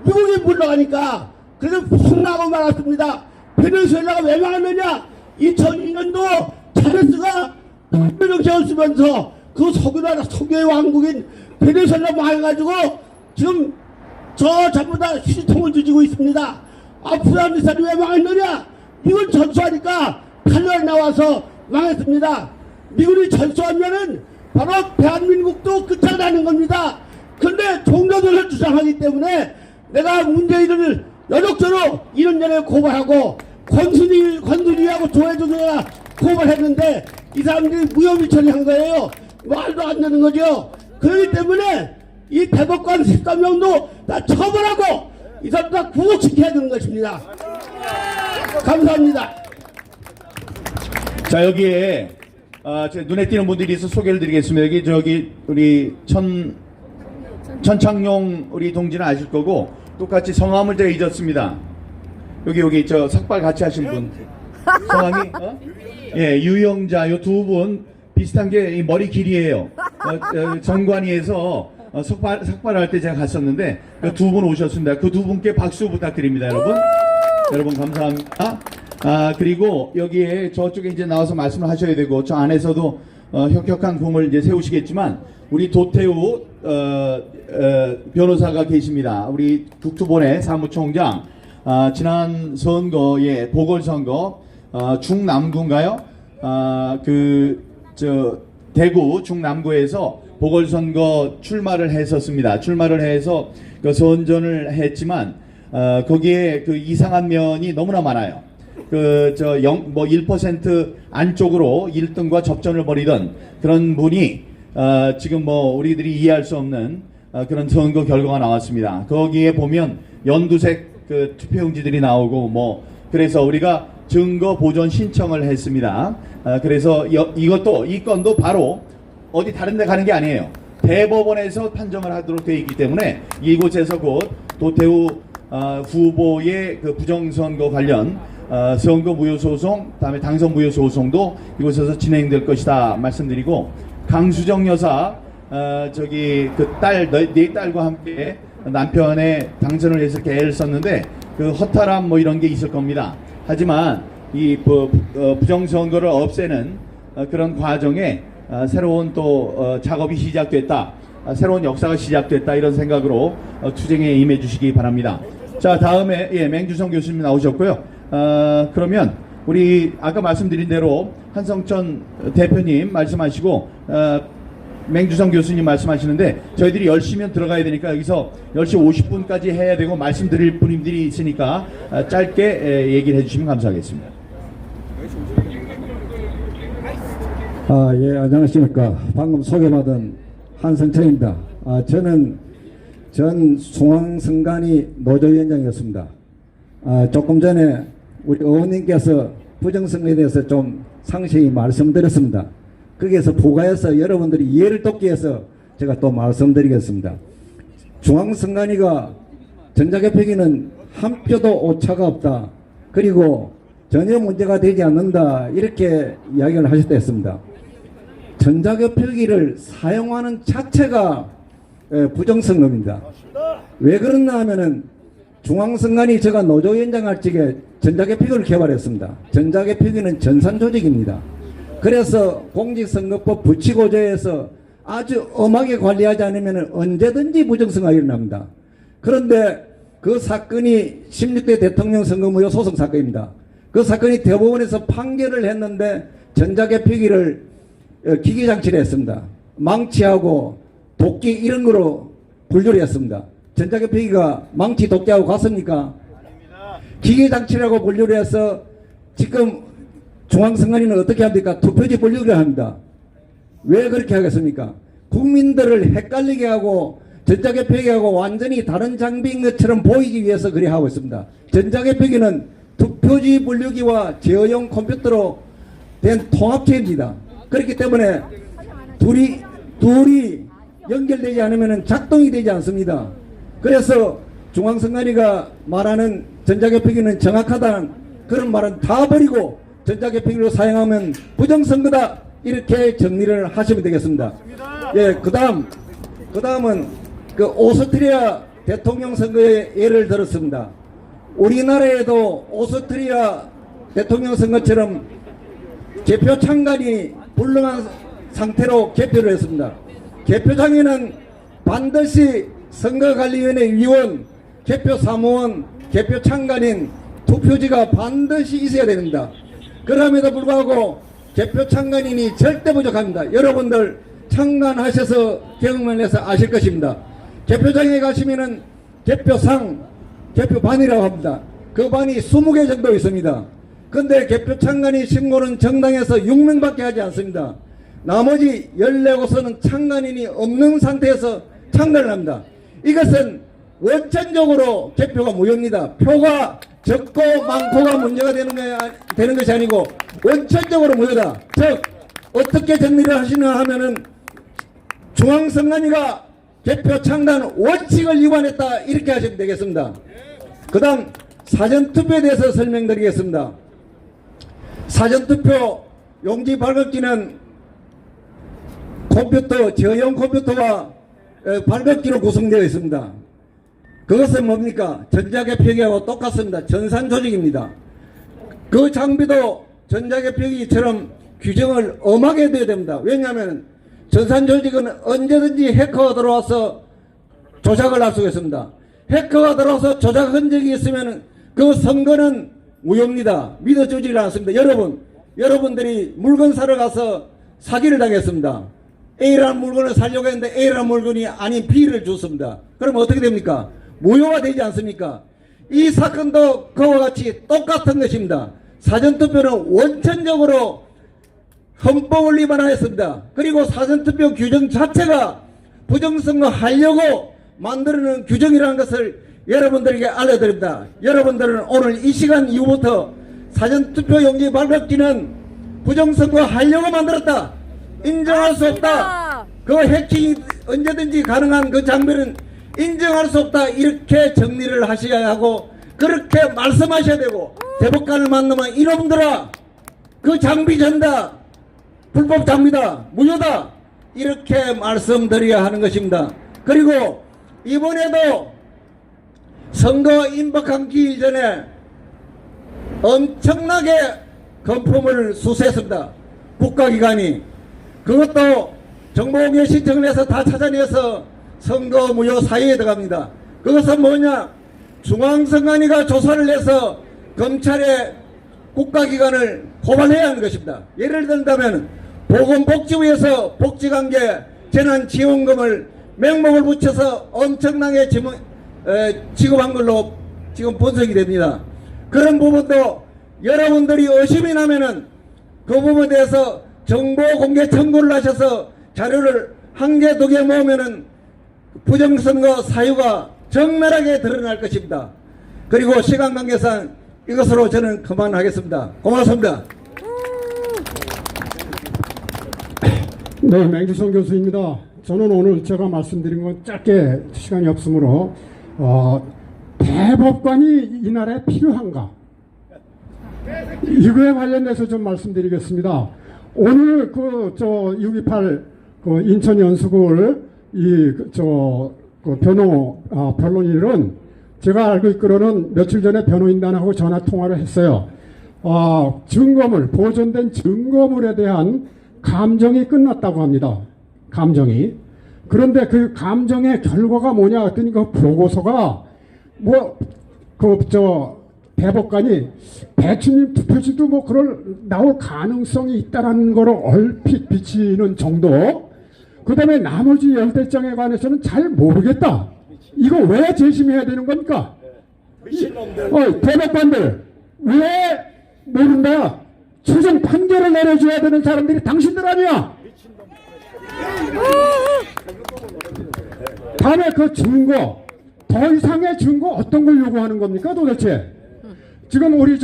미국이 물러가니까 그래서 폭락하고 말았습니다. 베네수엘라가 왜 망했느냐? 2002년도 차베스가 정치를 쓰면서 그 석유의 왕국인 베네수엘라 망해가지고 지금 저 전부 다 휴지통을 뒤지고 있습니다. 아프가니스탄이 왜 망했느냐? 미군 전수하니까 탈레반이 나와서 망했습니다. 미군이 전수하면은 바로 대한민국도 끝장나는 겁니다. 근데 종전선언을 주장하기 때문에 내가 문재인을 여력저로 2년 전에 고발하고 권순이하고 조혜정이가 고발했는데 이 사람들이 무혐의 처리한 거예요. 말도 안 되는 거죠. 그렇기 때문에 이 대법관 13명도 다 처벌하고 이 사람 다 구속시켜야 되는 것입니다. 감사합니다. 자, 여기에 제 눈에 띄는 분들이 있어 소개를 드리겠습니다. 여기 저기 우리 천창용 우리 동지는 아실 거고 똑같이 성함을 제가 잊었습니다. 여기 저 삭발 같이 하신 분 성함이 예, 유영자. 요 두 분 비슷한 게 이 머리 길이에요. 정관위에서 삭발할 때 제가 갔었는데 그 두 분 오셨습니다. 그 두 분께 박수 부탁드립니다, 여러분. 여러분 감사합니다. 그리고 여기에 저쪽에 이제 나와서 말씀을 하셔야 되고 저 안에서도 혁혁한 공을 이제 세우시겠지만 우리 도태우 변호사가 계십니다. 우리 국토본의 사무총장 지난 선거에 보궐선거 중남구인가요? 대구 중남구에서 보궐선거 출마를 했었습니다. 출마를 해서 그 선전을 했지만 거기에 그 이상한 면이 너무나 많아요. 1% 안쪽으로 1등과 접전을 벌이던 그런 분이 지금 뭐 우리들이 이해할 수 없는 그런 선거 결과가 나왔습니다. 거기에 보면 연두색 그 투표용지들이 나오고 뭐 그래서 우리가 증거 보존 신청을 했습니다. 그래서 이 건도 바로 어디 다른 데 가는 게 아니에요. 대법원에서 판정을 하도록 되어 있기 때문에 이곳에서 곧 도태우 후보의 그 부정선거 관련 선거 무효 소송, 그다음에 당선 무효 소송도 이곳에서 진행될 것이다 말씀드리고, 강수정 여사 네 딸과 함께 남편의 당선을 위해서 이렇게 애를 썼는데 그 허탈함 뭐 이런 게 있을 겁니다. 하지만 이 부정선거를 없애는 그런 과정에 새로운 또 작업이 시작됐다, 새로운 역사가 시작됐다, 이런 생각으로 투쟁에 임해 주시기 바랍니다. 자, 다음에 맹주성 교수님 나오셨고요. 그러면 우리 아까 말씀드린 대로 한성천 대표님 말씀하시고 맹주성 교수님 말씀하시는데 저희들이 10시면 들어가야 되니까 여기서 10시 50분까지 해야 되고 말씀드릴 분들이 있으니까 짧게 얘기를 해주시면 감사하겠습니다. 예, 안녕하십니까. 방금 소개받은 한성철입니다. 저는 전 중앙선관위 노조위원장이었습니다. 조금 전에 우리 의원님께서 부정선거에 대해서 좀 상세히 말씀드렸습니다. 거기에서 부가해서 여러분들이 이해를 돕기 위해서 제가 또 말씀드리겠습니다. 중앙선관위가 전자개표기는 한 표도 오차가 없다, 그리고 전혀 문제가 되지 않는다, 이렇게 이야기를 하셨다 했습니다. 전자개표기를 사용하는 자체가 부정선거입니다. 왜 그러냐 하면은 중앙선관위 제가 노조위원장 할 적에 전자개표기를 개발했습니다. 전자개표기는 전산조직입니다. 그래서 공직선거법 부치고조에서 아주 엄하게 관리하지 않으면 언제든지 부정선거가 일어납니다. 그런데 그 사건이 16대 대통령 선거무효 소송 사건입니다. 그 사건이 대법원에서 판결을 했는데 전자개표기를 기기장치를 했습니다. 망치하고 도끼 이런 거로 분류를 했습니다. 전자개표기가 망치 도끼하고 같습니까? 기계장치라고 분류를 해서 지금 중앙선관위는 어떻게 합니까? 투표지 분류를 합니다. 왜 그렇게 하겠습니까? 국민들을 헷갈리게 하고 전자개표기하고 완전히 다른 장비인 것처럼 보이기 위해서 그래 하고 있습니다. 전자개표기는 투표지 분류기와 제어용 컴퓨터로 된 통합체입니다. 그렇기 때문에 둘이 연결되지 않으면 작동이 되지 않습니다. 그래서 중앙선관위가 말하는 전자개표기는 정확하다는 그런 말은 다 버리고 전자개표기로 사용하면 부정선거다, 이렇게 정리를 하시면 되겠습니다. 예, 그 다음은 그 오스트리아 대통령 선거의 예를 들었습니다. 우리나라에도 오스트리아 대통령 선거처럼 개표 창간이 불능한 상태로 개표를 했습니다. 개표장에는 반드시 선거관리위원회 위원, 개표 사무원, 개표 창간인, 투표지가 반드시 있어야 됩니다. 그럼에도 불구하고 개표 창간인이 절대 부족합니다. 여러분들 창간하셔서 경험을 해서 아실 것입니다. 개표장에 가시면은 개표상, 개표반이라고 합니다. 그 반이 20개 정도 있습니다. 근데 개표 창간이 신고는 정당에서 6명밖에 하지 않습니다. 나머지 14곳은 창간인이 없는 상태에서 창간을 합니다. 이것은 원천적으로 개표가 무효입니다. 표가 적고 많고가 문제가 되는 것이 아니고 원천적으로 무효다. 즉 어떻게 정리를 하시냐 하면은 중앙선관위가 개표 창단 원칙을 위반했다, 이렇게 하시면 되겠습니다. 그 다음 사전투표에 대해서 설명드리겠습니다. 사전투표 용지 발급기는 컴퓨터, 저형 컴퓨터와 발급기로 구성되어 있습니다. 그것은 뭡니까? 전자개표기하고 똑같습니다. 전산조직입니다. 그 장비도 전자개표기처럼 규정을 엄하게 돼야 됩니다. 왜냐하면 전산 조직은 언제든지 해커가 들어와서 조작을 할 수가 있습니다. 해커가 들어와서 조작 흔적이 있으면 그 선거는 무효입니다. 믿어주지 않습니다. 여러분들이 물건 사러 가서 사기를 당했습니다. A라는 물건을 사려고 했는데 A라는 물건이 아닌 B를 줬습니다. 그러면 어떻게 됩니까? 무효가 되지 않습니까? 이 사건도 그와 같이 똑같은 것입니다. 사전투표는 원천적으로 헌법을 위반하였습니다. 그리고 사전투표 규정 자체가 부정선거 하려고 만들어놓은 규정이라는 것을 여러분들에게 알려드립니다. 여러분들은 오늘 이 시간 이후부터 사전투표 용지 발급지는 부정선거 하려고 만들었다. 인정할 수 없다. 그 해킹이 언제든지 가능한 그 장비는 인정할 수 없다. 이렇게 정리를 하셔야 하고 그렇게 말씀하셔야 되고 대법관을 만나면 이놈들아 그 장비 전다. 불법 장비다. 무효다. 이렇게 말씀드려야 하는 것입니다. 그리고 이번에도 선거 임박하기 전에 엄청나게 건품을 수수했습니다. 국가기관이. 그것도 정보공개 신청을 해서 다 찾아내서 선거 무효 사유에 들어갑니다. 그것은 뭐냐? 중앙선관위가 조사를 해서 검찰에 국가기관을 고발해야 하는 것입니다. 예를 들자면 보건복지부에서 복지관계 재난지원금을 명목을 붙여서 엄청나게 지급한 걸로 지금 분석이 됩니다. 그런 부분도 여러분들이 의심이 나면은 그 부분에 대해서 정보 공개 청구를 하셔서 자료를 한 개, 두 개 모으면은 부정선거 사유가 적나라하게 드러날 것입니다. 그리고 시간 관계상 이것으로 저는 그만하겠습니다. 고맙습니다. 네, 맹주성 교수입니다. 저는 오늘 제가 말씀드린 건 짧게 시간이 없으므로 대법관이 이 나라에 필요한가? 이거에 관련돼서 좀 말씀드리겠습니다. 오늘 628 인천 연수구를 변론인은 제가 알고 있기로는 며칠 전에 변호인단하고 전화 통화를 했어요. 증거물, 보존된 증거물에 대한 감정이 끝났다고 합니다. 감정이. 그런데 그 감정의 결과가 뭐냐 했더니 그 보고서가 대법관이 배추님 투표지도 나올 가능성이 있다라는 거를 얼핏 비치는 정도. 그 다음에 나머지 10대장에 관해서는 잘 모르겠다. 이거 왜 재심해야 되는 겁니까? 대법관들 왜 모른다? 최종 판결을 내려줘야 되는 사람들이 당신들 아니야? 다음에 그 증거, 더 이상의 증거 어떤 걸 요구하는 겁니까 도대체? 지금 우리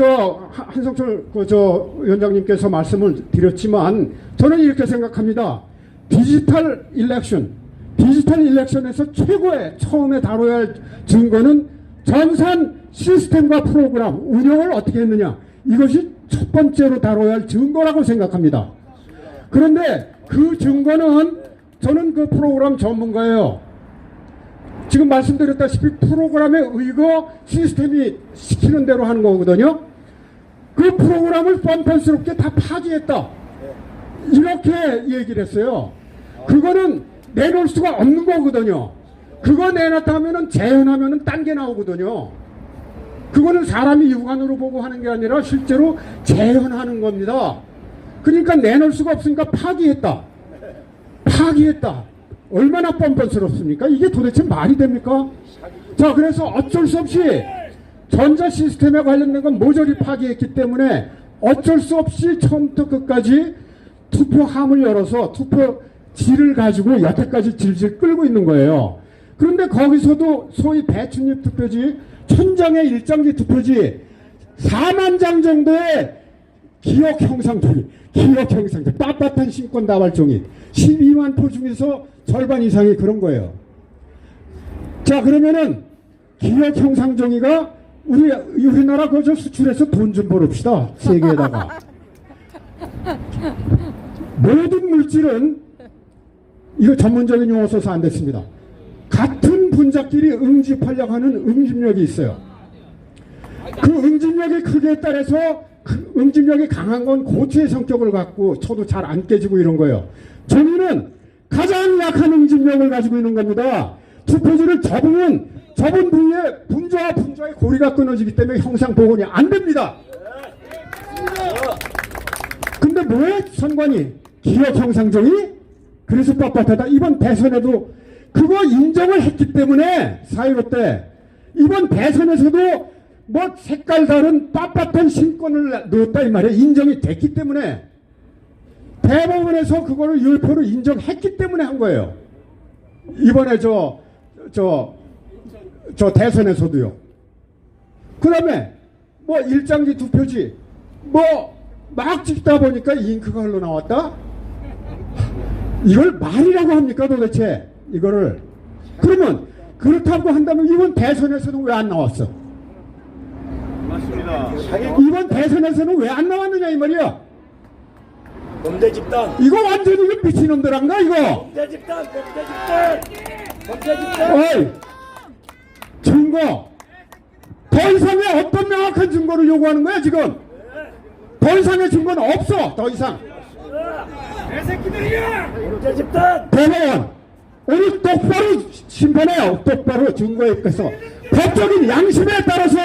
한성철 위원장님께서 말씀을 드렸지만 저는 이렇게 생각합니다. 디지털 일렉션에서 최고의 처음에 다뤄야 할 증거는 전산 시스템과 프로그램 운영을 어떻게 했느냐, 이것이 첫 번째로 다뤄야 할 증거라고 생각합니다. 그런데 그 증거는 저는 그 프로그램 전문가예요. 지금 말씀드렸다시피 프로그램에 의거 시스템이 시키는 대로 하는 거거든요. 그 프로그램을 뻔뻔스럽게 다 파기했다. 이렇게 얘기를 했어요. 그거는 내놓을 수가 없는 거거든요. 그거 내놨다 하면은 재현하면은 딴 게 나오거든요. 그거는 사람이 육안으로 보고 하는 게 아니라 실제로 재현하는 겁니다. 그러니까 내놓을 수가 없으니까 파기했다. 얼마나 뻔뻔스럽습니까? 이게 도대체 말이 됩니까? 자, 그래서 어쩔 수 없이 전자 시스템에 관련된 건 모조리 파기했기 때문에 어쩔 수 없이 처음부터 끝까지 투표함을 열어서 투표지를 가지고 여태까지 질질 끌고 있는 거예요. 그런데 거기서도 소위 배춧잎 투표지, 1000장의 일장기 투표지, 4만 장 정도의 기억 형상종이, 빳빳한 신권 다발종이 12만 표 중에서 절반 이상이 그런 거예요. 자, 그러면은 기억 형상종이가 우리나라 그저 수출해서 돈 좀 벌읍시다. 세계에다가. 모든 물질은, 이거 전문적인 용어 써서 안 됐습니다. 같은 분자끼리 응집하려고 하는 응집력이 있어요. 그 응집력의 크기에 따라서 응집력이 강한 건 고체의 성격을 갖고 쳐도 잘 안 깨지고 이런 거예요. 종이는 가장 약한 응집력을 가지고 있는 겁니다. 투표지를 접으면 접은 부위에 분자와 분자의 고리가 끊어지기 때문에 형상 복원이 안 됩니다. 근데 왜 선관위 기업 형상정이 그래서 빳빳하다. 이번 대선에도 그거 인정을 했기 때문에 4.15 때 이번 대선에서도 뭐 색깔 다른 빳빳한 신권을 넣었다 이 말이에요. 인정이 됐기 때문에 대법원에서 그거를 유효표로 인정했기 때문에 한 거예요. 이번에 저 대선에서도요. 그 다음에 뭐 일장지 투표지 뭐 막 찍다 보니까 잉크가 흘러나왔다? 이걸 말이라고 합니까 도대체 이거를? 그러면 그렇다고 한다면 이번 대선에서는 왜 안 나왔어? 맞습니다. 이번 대선에서는 왜 안 나왔느냐 이 말이야. 범죄 집단, 이거 완전히 이거 미친놈들한가 이거? 범죄 집단, 범죄 집단. 어이 증거 더 이상의 어떤 명확한 증거를 요구하는 거야 지금? 더 이상의 증거는 없어. 더 이상. 범죄 집단. 대법원 오늘 똑바로 심판해요. 똑바로 증거에 의해서 법적인 양심에 따라서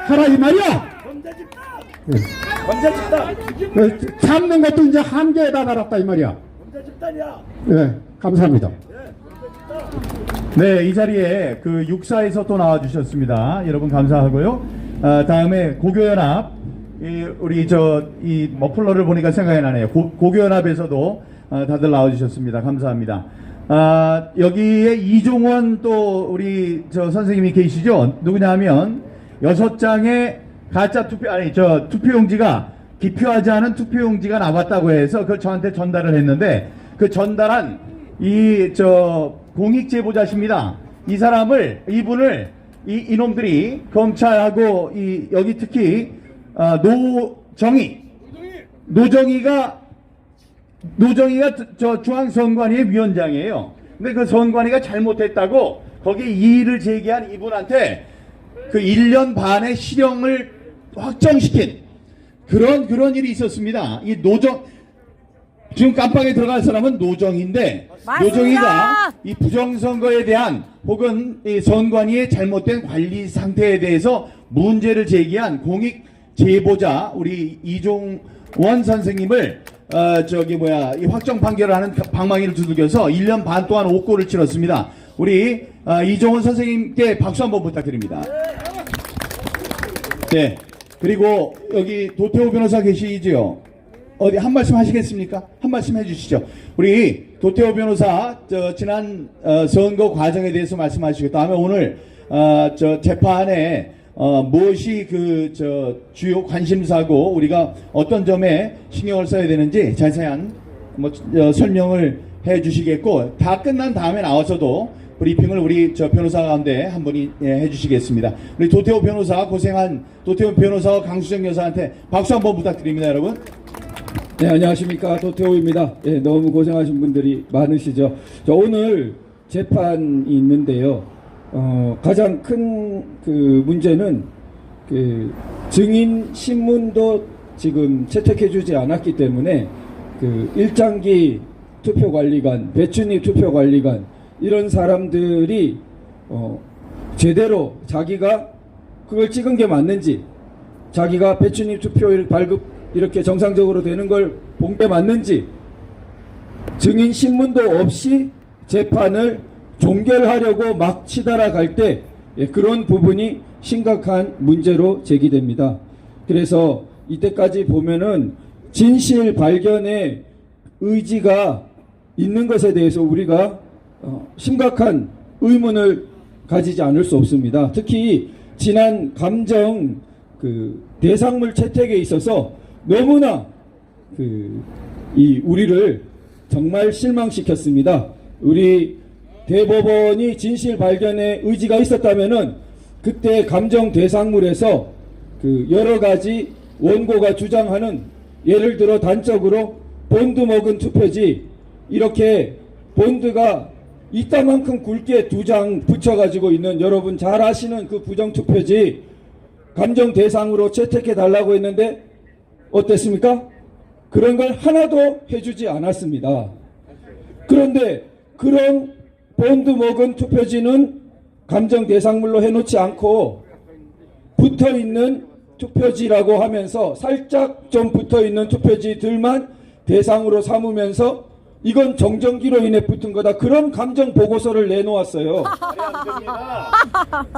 하라 이 말이야. 범죄 집단. 참는 것도 이제 한계에 다다랐다 이 말이야. 범죄 집단이야. 네, 감사합니다. 네, 이 자리에 그 육사에서 또 나와주셨습니다. 여러분 감사하고요. 다음에 고교연합, 우리 이 머플러를 보니까 생각이 나네요. 고교연합에서도 다들 나와주셨습니다. 감사합니다. 여기에 이종원 또 우리 선생님이 계시죠? 누구냐 하면 6장의 가짜 투표용지가 기표하지 않은 투표용지가 나왔다고 해서 그걸 저한테 전달을 했는데 그 전달한 공익제보자십니다. 이분을 이놈들이 검찰하고 여기 특히 노정희가 저 중앙선관위의 위원장이에요. 근데 그 선관위가 잘못했다고 거기에 이의를 제기한 이분한테 그 1년 반의 실형을 확정시킨 그런 일이 있었습니다. 지금 깜빵에 들어갈 사람은 노정인데 노정이가 이 부정선거에 대한 혹은 이 선관위의 잘못된 관리 상태에 대해서 문제를 제기한 공익 제보자 우리 이종원 선생님을 이 확정 판결을 하는 방망이를 두들겨서 1년 반 동안 옥고를 치렀습니다. 우리 이종원 선생님께 박수 한번 부탁드립니다. 네. 그리고 여기 도태호 변호사 계시지요? 어디 한 말씀 하시겠습니까? 한 말씀 해주시죠. 우리 도태호 변호사 지난 선거 과정에 대해서 말씀하시고 다음에 오늘 재판에 무엇이 주요 관심사고 우리가 어떤 점에 신경을 써야 되는지 자세한 설명을 해주시겠고 다 끝난 다음에 나와서도 브리핑을 우리 변호사 가운데 한 분이 해주시겠습니다. 우리 도태호 변호사 고생한 도태호 변호사와 강수정 여사한테 박수 한번 부탁드립니다, 여러분. 네, 안녕하십니까. 도태호입니다. 네, 너무 고생하신 분들이 많으시죠. 오늘 재판이 있는데요. 가장 큰 문제는 증인 신문도 지금 채택해주지 않았기 때문에 일장기 투표관리관, 배춘희 투표관리관 이런 사람들이 제대로 자기가 그걸 찍은 게 맞는지, 자기가 배춘희 투표일 발급 이렇게 정상적으로 되는 걸 본 게 맞는지, 증인 신문도 없이 재판을 종결하려고 막 치달아 갈 때 그런 부분이 심각한 문제로 제기됩니다. 그래서 이때까지 보면은 진실 발견의 의지가 있는 것에 대해서 우리가 심각한 의문을 가지지 않을 수 없습니다. 특히 지난 감정 대상물 채택에 있어서 너무나 우리를 정말 실망시켰습니다. 우리 대법원이 진실 발견에 의지가 있었다면은 그때 감정 대상물에서 여러 가지 원고가 주장하는 예를 들어 단적으로 본드 먹은 투표지 이렇게 본드가 이따만큼 굵게 2장 붙여가지고 있는 여러분 잘 아시는 그 부정투표지 감정 대상으로 채택해 달라고 했는데 어땠습니까? 그런 걸 하나도 해주지 않았습니다. 그런데 그런 본드 먹은 투표지는 감정 대상물로 해놓지 않고 붙어있는 투표지라고 하면서 살짝 좀 붙어있는 투표지들만 대상으로 삼으면서 이건 정전기로 인해 붙은 거다, 그런 감정 보고서를 내놓았어요.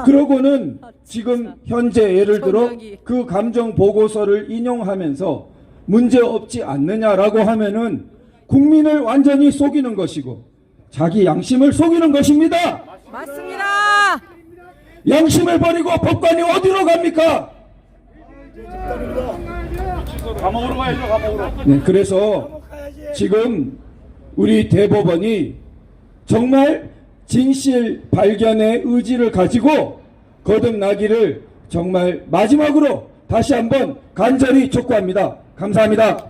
그러고는 지금 현재 예를 들어 그 감정 보고서를 인용하면서 문제 없지 않느냐라고 하면은 국민을 완전히 속이는 것이고 자기 양심을 속이는 것입니다. 맞습니다. 양심을 버리고 법관이 어디로 갑니까? 감옥으로 가야죠, 감옥으로. 네, 그래서 지금 우리 대법원이 정말 진실 발견의 의지를 가지고 거듭나기를 정말 마지막으로 다시 한번 간절히 촉구합니다. 감사합니다.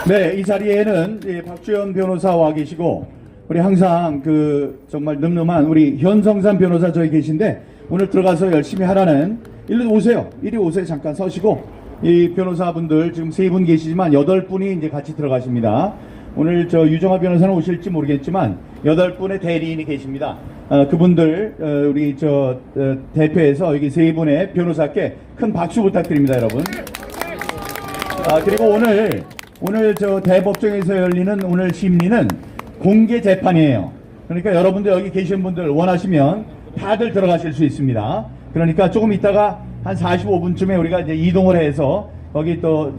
네, 이 자리에는 박주현 변호사 와 계시고, 우리 항상 그 정말 늠름한 우리 현성산 변호사 저기 계신데, 오늘 들어가서 열심히 하라는, 일로 오세요. 이리 오세요. 잠깐 서시고. 이 변호사분들 지금 3분 계시지만 8분이 이제 같이 들어가십니다. 오늘 저 유정화 변호사는 오실지 모르겠지만 8분의 대리인이 계십니다. 그분들 우리 저 대표해서 여기 3분의 변호사께 큰 박수 부탁드립니다, 여러분. 그리고 오늘 저 대법정에서 열리는 오늘 심리는 공개 재판이에요. 그러니까 여러분들 여기 계신 분들 원하시면 다들 들어가실 수 있습니다. 그러니까 조금 있다가 한 45분쯤에 우리가 이제 이동을 해서 거기 또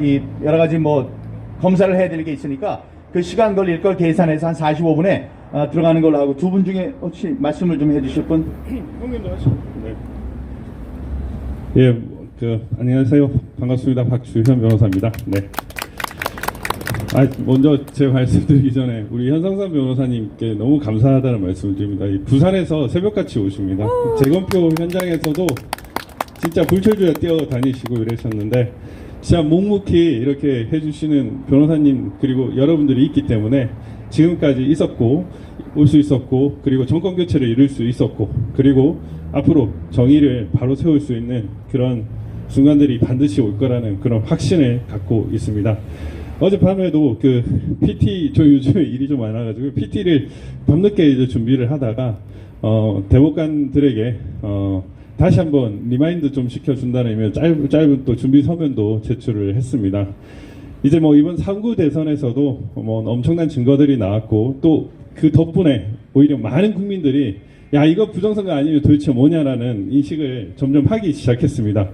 이 여러 가지 뭐 검사를 해야 될 게 있으니까 그 시간 걸릴 걸 계산해서 한 45분에 들어가는 걸로 하고, 두 분 중에 혹시 말씀을 좀 해주실 분? 형님도 하시죠. 네. 예, 안녕하세요. 반갑습니다. 박주현 변호사입니다. 네. 먼저 제 말씀드리기 전에 우리 현성산 변호사님께 너무 감사하다는 말씀을 드립니다. 부산에서 새벽같이 오십니다. 재검표 현장에서도 진짜 불철주야 뛰어다니시고 이러셨는데, 진짜 묵묵히 이렇게 해주시는 변호사님 그리고 여러분들이 있기 때문에 지금까지 있었고, 올 수 있었고, 그리고 정권 교체를 이룰 수 있었고, 그리고 앞으로 정의를 바로 세울 수 있는 그런 순간들이 반드시 올 거라는 그런 확신을 갖고 있습니다. 어젯밤에도 그 PT, 저 요즘에 일이 좀 많아가지고 PT를 밤늦게 이제 준비를 하다가 대법관들에게 다시 한번 리마인드 좀 시켜준다는 의미로 짧은 또 준비 서면도 제출을 했습니다. 이제 뭐 이번 3구 대선에서도 뭐 엄청난 증거들이 나왔고, 또 그 덕분에 오히려 많은 국민들이 야, 이거 부정선거 아니면 도대체 뭐냐라는 인식을 점점 하기 시작했습니다.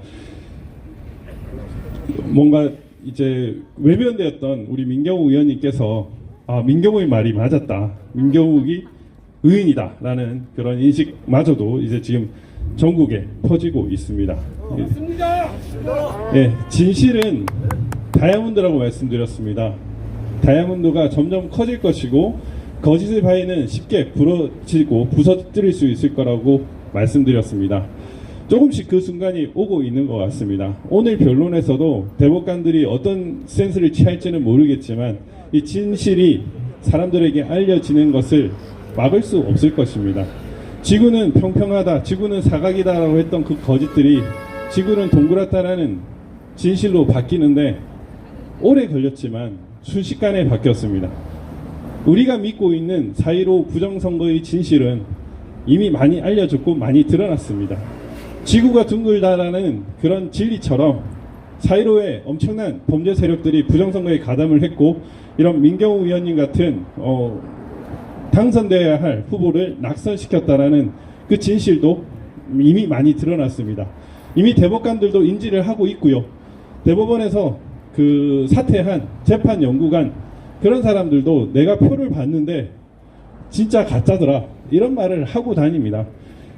뭔가 이제 외면되었던 우리 민경욱 의원님께서 민경욱의 말이 맞았다, 민경욱이 의인이다라는 그런 인식마저도 이제 지금 전국에 퍼지고 있습니다. 맞습니다. 예, 진실은 다이아몬드라고 말씀드렸습니다. 다이아몬드가 점점 커질 것이고 거짓의 바위는 쉽게 부러지고 부서뜨릴 수 있을 거라고 말씀드렸습니다. 조금씩 그 순간이 오고 있는 것 같습니다. 오늘 변론에서도 대법관들이 어떤 센스를 취할지는 모르겠지만 이 진실이 사람들에게 알려지는 것을 막을 수 없을 것입니다. 지구는 평평하다, 지구는 사각이다라고 했던 그 거짓들이 지구는 동그랗다라는 진실로 바뀌는데 오래 걸렸지만 순식간에 바뀌었습니다. 우리가 믿고 있는 4.15 부정선거의 진실은 이미 많이 알려졌고 많이 드러났습니다. 지구가 둥글다라는 그런 진리처럼 4.15의 엄청난 범죄 세력들이 부정선거에 가담을 했고, 이런 민경욱 의원님 같은 당선되어야 할 후보를 낙선시켰다라는 그 진실도 이미 많이 드러났습니다. 이미 대법관들도 인지를 하고 있고요. 대법원에서 그 사퇴한 재판연구관 그런 사람들도 내가 표를 봤는데 진짜 가짜더라 이런 말을 하고 다닙니다.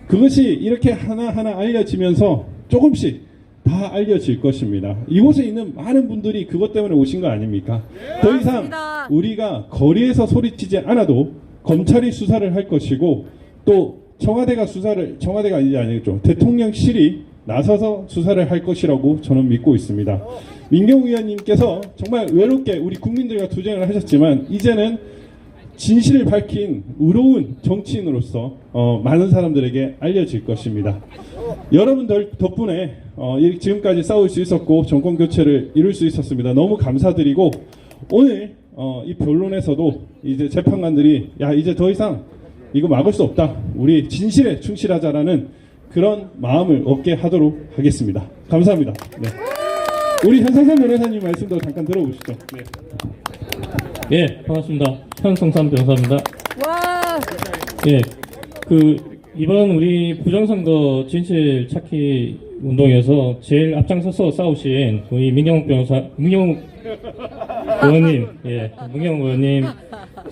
그것이 이렇게 하나하나 알려지면서 조금씩 다 알려질 것입니다. 이곳에 있는 많은 분들이 그것 때문에 오신 거 아닙니까? 더 이상 우리가 거리에서 소리치지 않아도 검찰이 수사를 할 것이고, 또 청와대가 이제 아니겠죠, 대통령실이 나서서 수사를 할 것이라고 저는 믿고 있습니다. 민경욱 의원님께서 정말 외롭게 우리 국민들과 투쟁을 하셨지만 이제는 진실을 밝힌 의로운 정치인으로서 많은 사람들에게 알려질 것입니다. 여러분들 덕분에 지금까지 싸울 수 있었고 정권 교체를 이룰 수 있었습니다. 너무 감사드리고 오늘 이 변론에서도 이제 재판관들이 야 이제 더 이상 이거 막을 수 없다. 우리 진실에 충실하자라는 그런 마음을 얻게 하도록 하겠습니다. 감사합니다. 네. 우리 현성삼 변호사님 말씀도 잠깐 들어보시죠. 네. 예, 반갑습니다. 현성삼 변호사입니다. 예, 이번 우리 부정선거 진실 찾기 운동에서 제일 앞장서서 싸우신 우리 민경욱 의원님, 예, 민경욱 의원님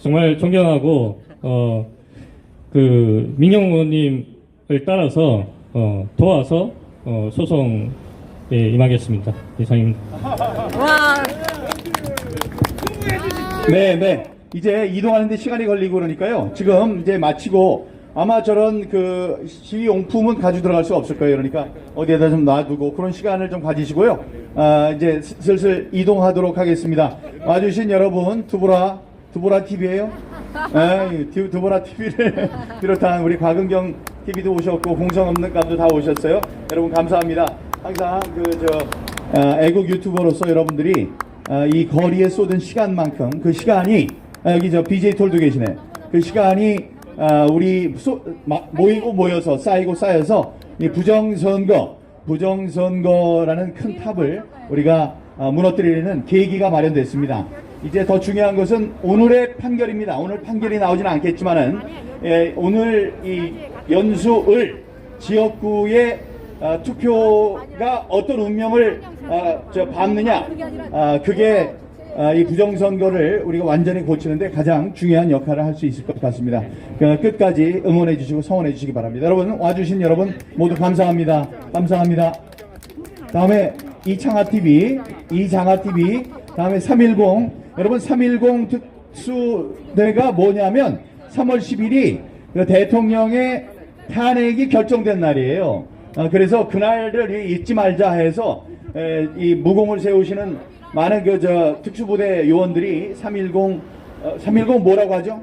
정말 존경하고 민경욱 의원님을 따라서 도와서 소송에 임하겠습니다. 이상입니다. 네. 이제 이동하는데 시간이 걸리고 그러니까요. 지금 이제 마치고 아마 저런 그 시위 용품은 가지고 들어갈 수 없을 거예요. 그러니까 어디에다 좀 놔두고 그런 시간을 좀 가지시고요. 이제 슬슬 이동하도록 하겠습니다. 와주신 여러분, 두보라 TV예요? 두보라 TV를 비롯한 우리 곽은경 TV도 오셨고 홍성없는 감도 다 오셨어요. 여러분 감사합니다. 항상 애국 유튜버로서 여러분들이 이 거리에 쏟은 시간만큼 그 시간이 여기 BJ 톨도 계시네. 그 시간이 우리 모여서 쌓여서 이 부정선거라는 큰 탑을 우리가 무너뜨리는 계기가 마련됐습니다. 이제 더 중요한 것은 오늘의 판결입니다. 오늘 판결이 나오지는 않겠지만은 오늘 이 연수을 지역구의 투표가 어떤 운명을 밟느냐, 그게 이 부정선거를 우리가 완전히 고치는데 가장 중요한 역할을 할 수 있을 것 같습니다. 끝까지 응원해 주시고 성원해 주시기 바랍니다. 여러분, 와주신 여러분 모두 감사합니다. 감사합니다. 다음에 이장하TV, 다음에 310, 여러분 310 특수대가 뭐냐면 3월 10일이 대통령의 탄핵이 결정된 날이에요. 그래서 그날을 잊지 말자 해서 이 무공을 세우시는 많은 특수부대 요원들이 310 뭐라고 하죠?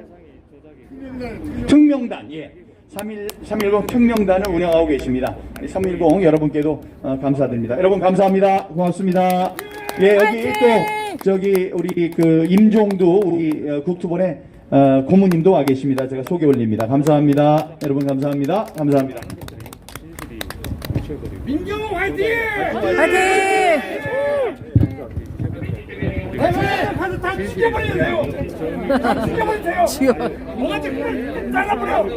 특명단, 예. 310 특명단을 운영하고 계십니다. 310 여러분께도 감사드립니다. 여러분 감사합니다. 고맙습니다. 예, 여기 또 우리 임종두 우리 국토본의 고모님도 와 계십니다. 제가 소개 올립니다. 감사합니다. 여러분 감사합니다. 감사합니다. 민경욱 화이팅! 가서 다 죽여버리세요. 죽여버리세요. 뭐가 지금 잘라버려.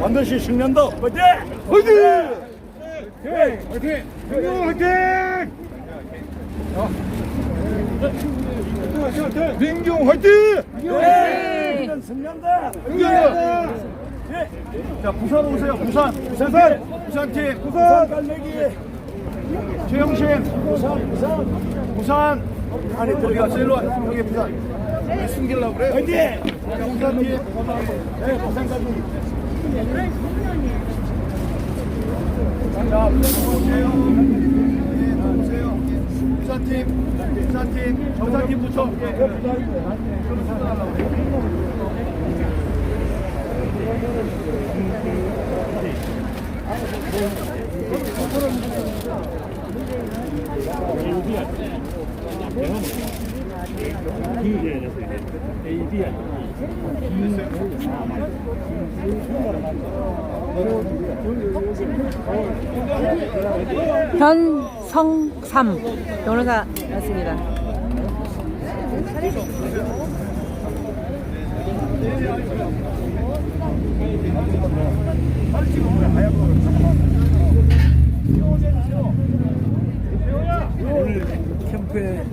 완전시 승리한다. 화이팅! 화이팅! 화이팅! 민경 화이팅! 민경 승리한다. 자, 부산 오세요. 부산팀. 부산 갈매기. 최영신. 부산. 아니, 어디 갔어? 일로 와. 여기 부산. 왜 숨기려고 그래? 화이팅! 부산팀. 네, 부산 갈매기. 자, 오세요. 부산팀, 정상팀부터. 현성삼 변호사였습니다. 캠프에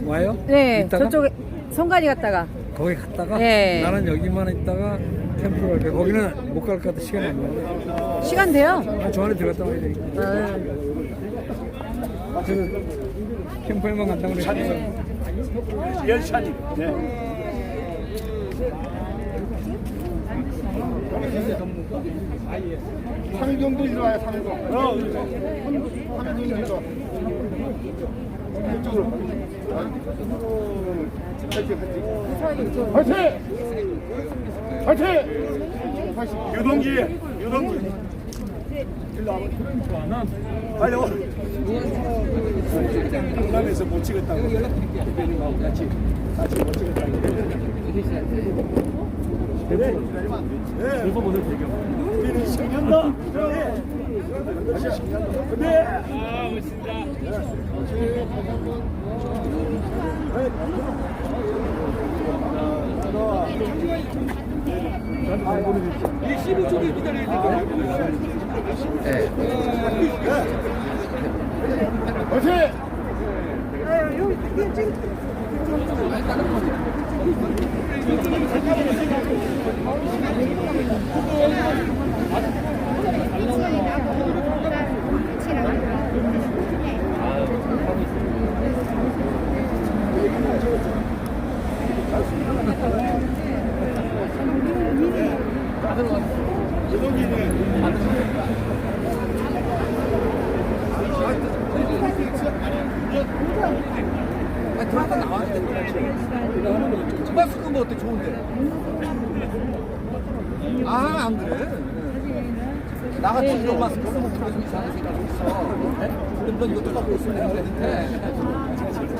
와요? 네, 이따가? 저쪽에 성관이 갔다가. 거기 갔다가 네. 나는 여기만 있다가 캠프를 갈게. 거기는 못 갈 것 같아. 시간이 안 나네. 시간 돼요? 저 안에 들어갔다 와야 되니까. 그 캠프에만 간다고 그랬어. 열차님. 상경도 이리 와요, 상경. 상경도 이리 와. 이쪽으로. 화이팅! 화이팅! 유동기. 빨리 와. 강남에서 못 찍었다고. 같이 못 찍었다고. 그래. 그래서 오늘 배경. 우리는 신경다. 그래. 아, 멋있다. 이 15초를 기다려야 되거든요. 마스크 뭐 어때? 좋은데? 아, 안 그래? 나 같은 이런 마스크 쓰면 그게 좀 이상하게 생각하고 있어. 그럼 넌 이것도 갖고 있으면 되는데.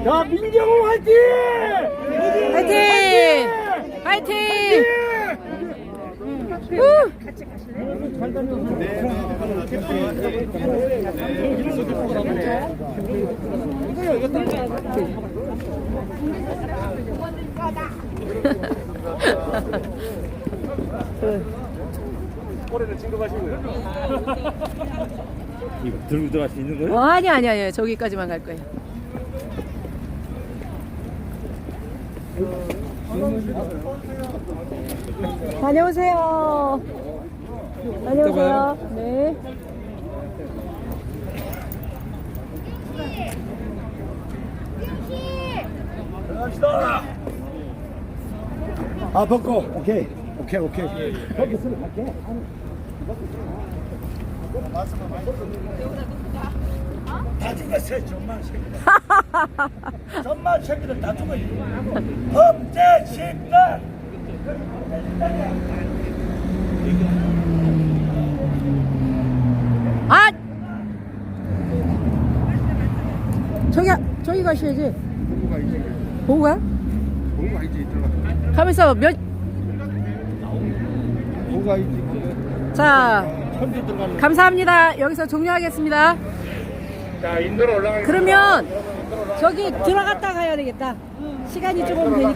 자, 민경호 화이팅! 화이팅! 화이팅! 올해는 친구 가시고요. 이거 들고 들어갈 수 있는 거예요? 아니. 저기까지만 갈 거예요. 다녀오세요. 다녀오세요. 네. 아, 벗고. 오케이. 벗겼으면 갈게. 다 죽었어요, 전만 새끼들. 전만 새끼들 다 죽어요. 범죄 식단. 아! 저기 가셔야지. 보고 가? 보고 가야지. 가면서 자, 감사합니다. 여기서 종료하겠습니다. 자, 인도로 올라가겠습니다. 그러면 저기 들어갔다 가야 되겠다. 시간이 조금 되니까.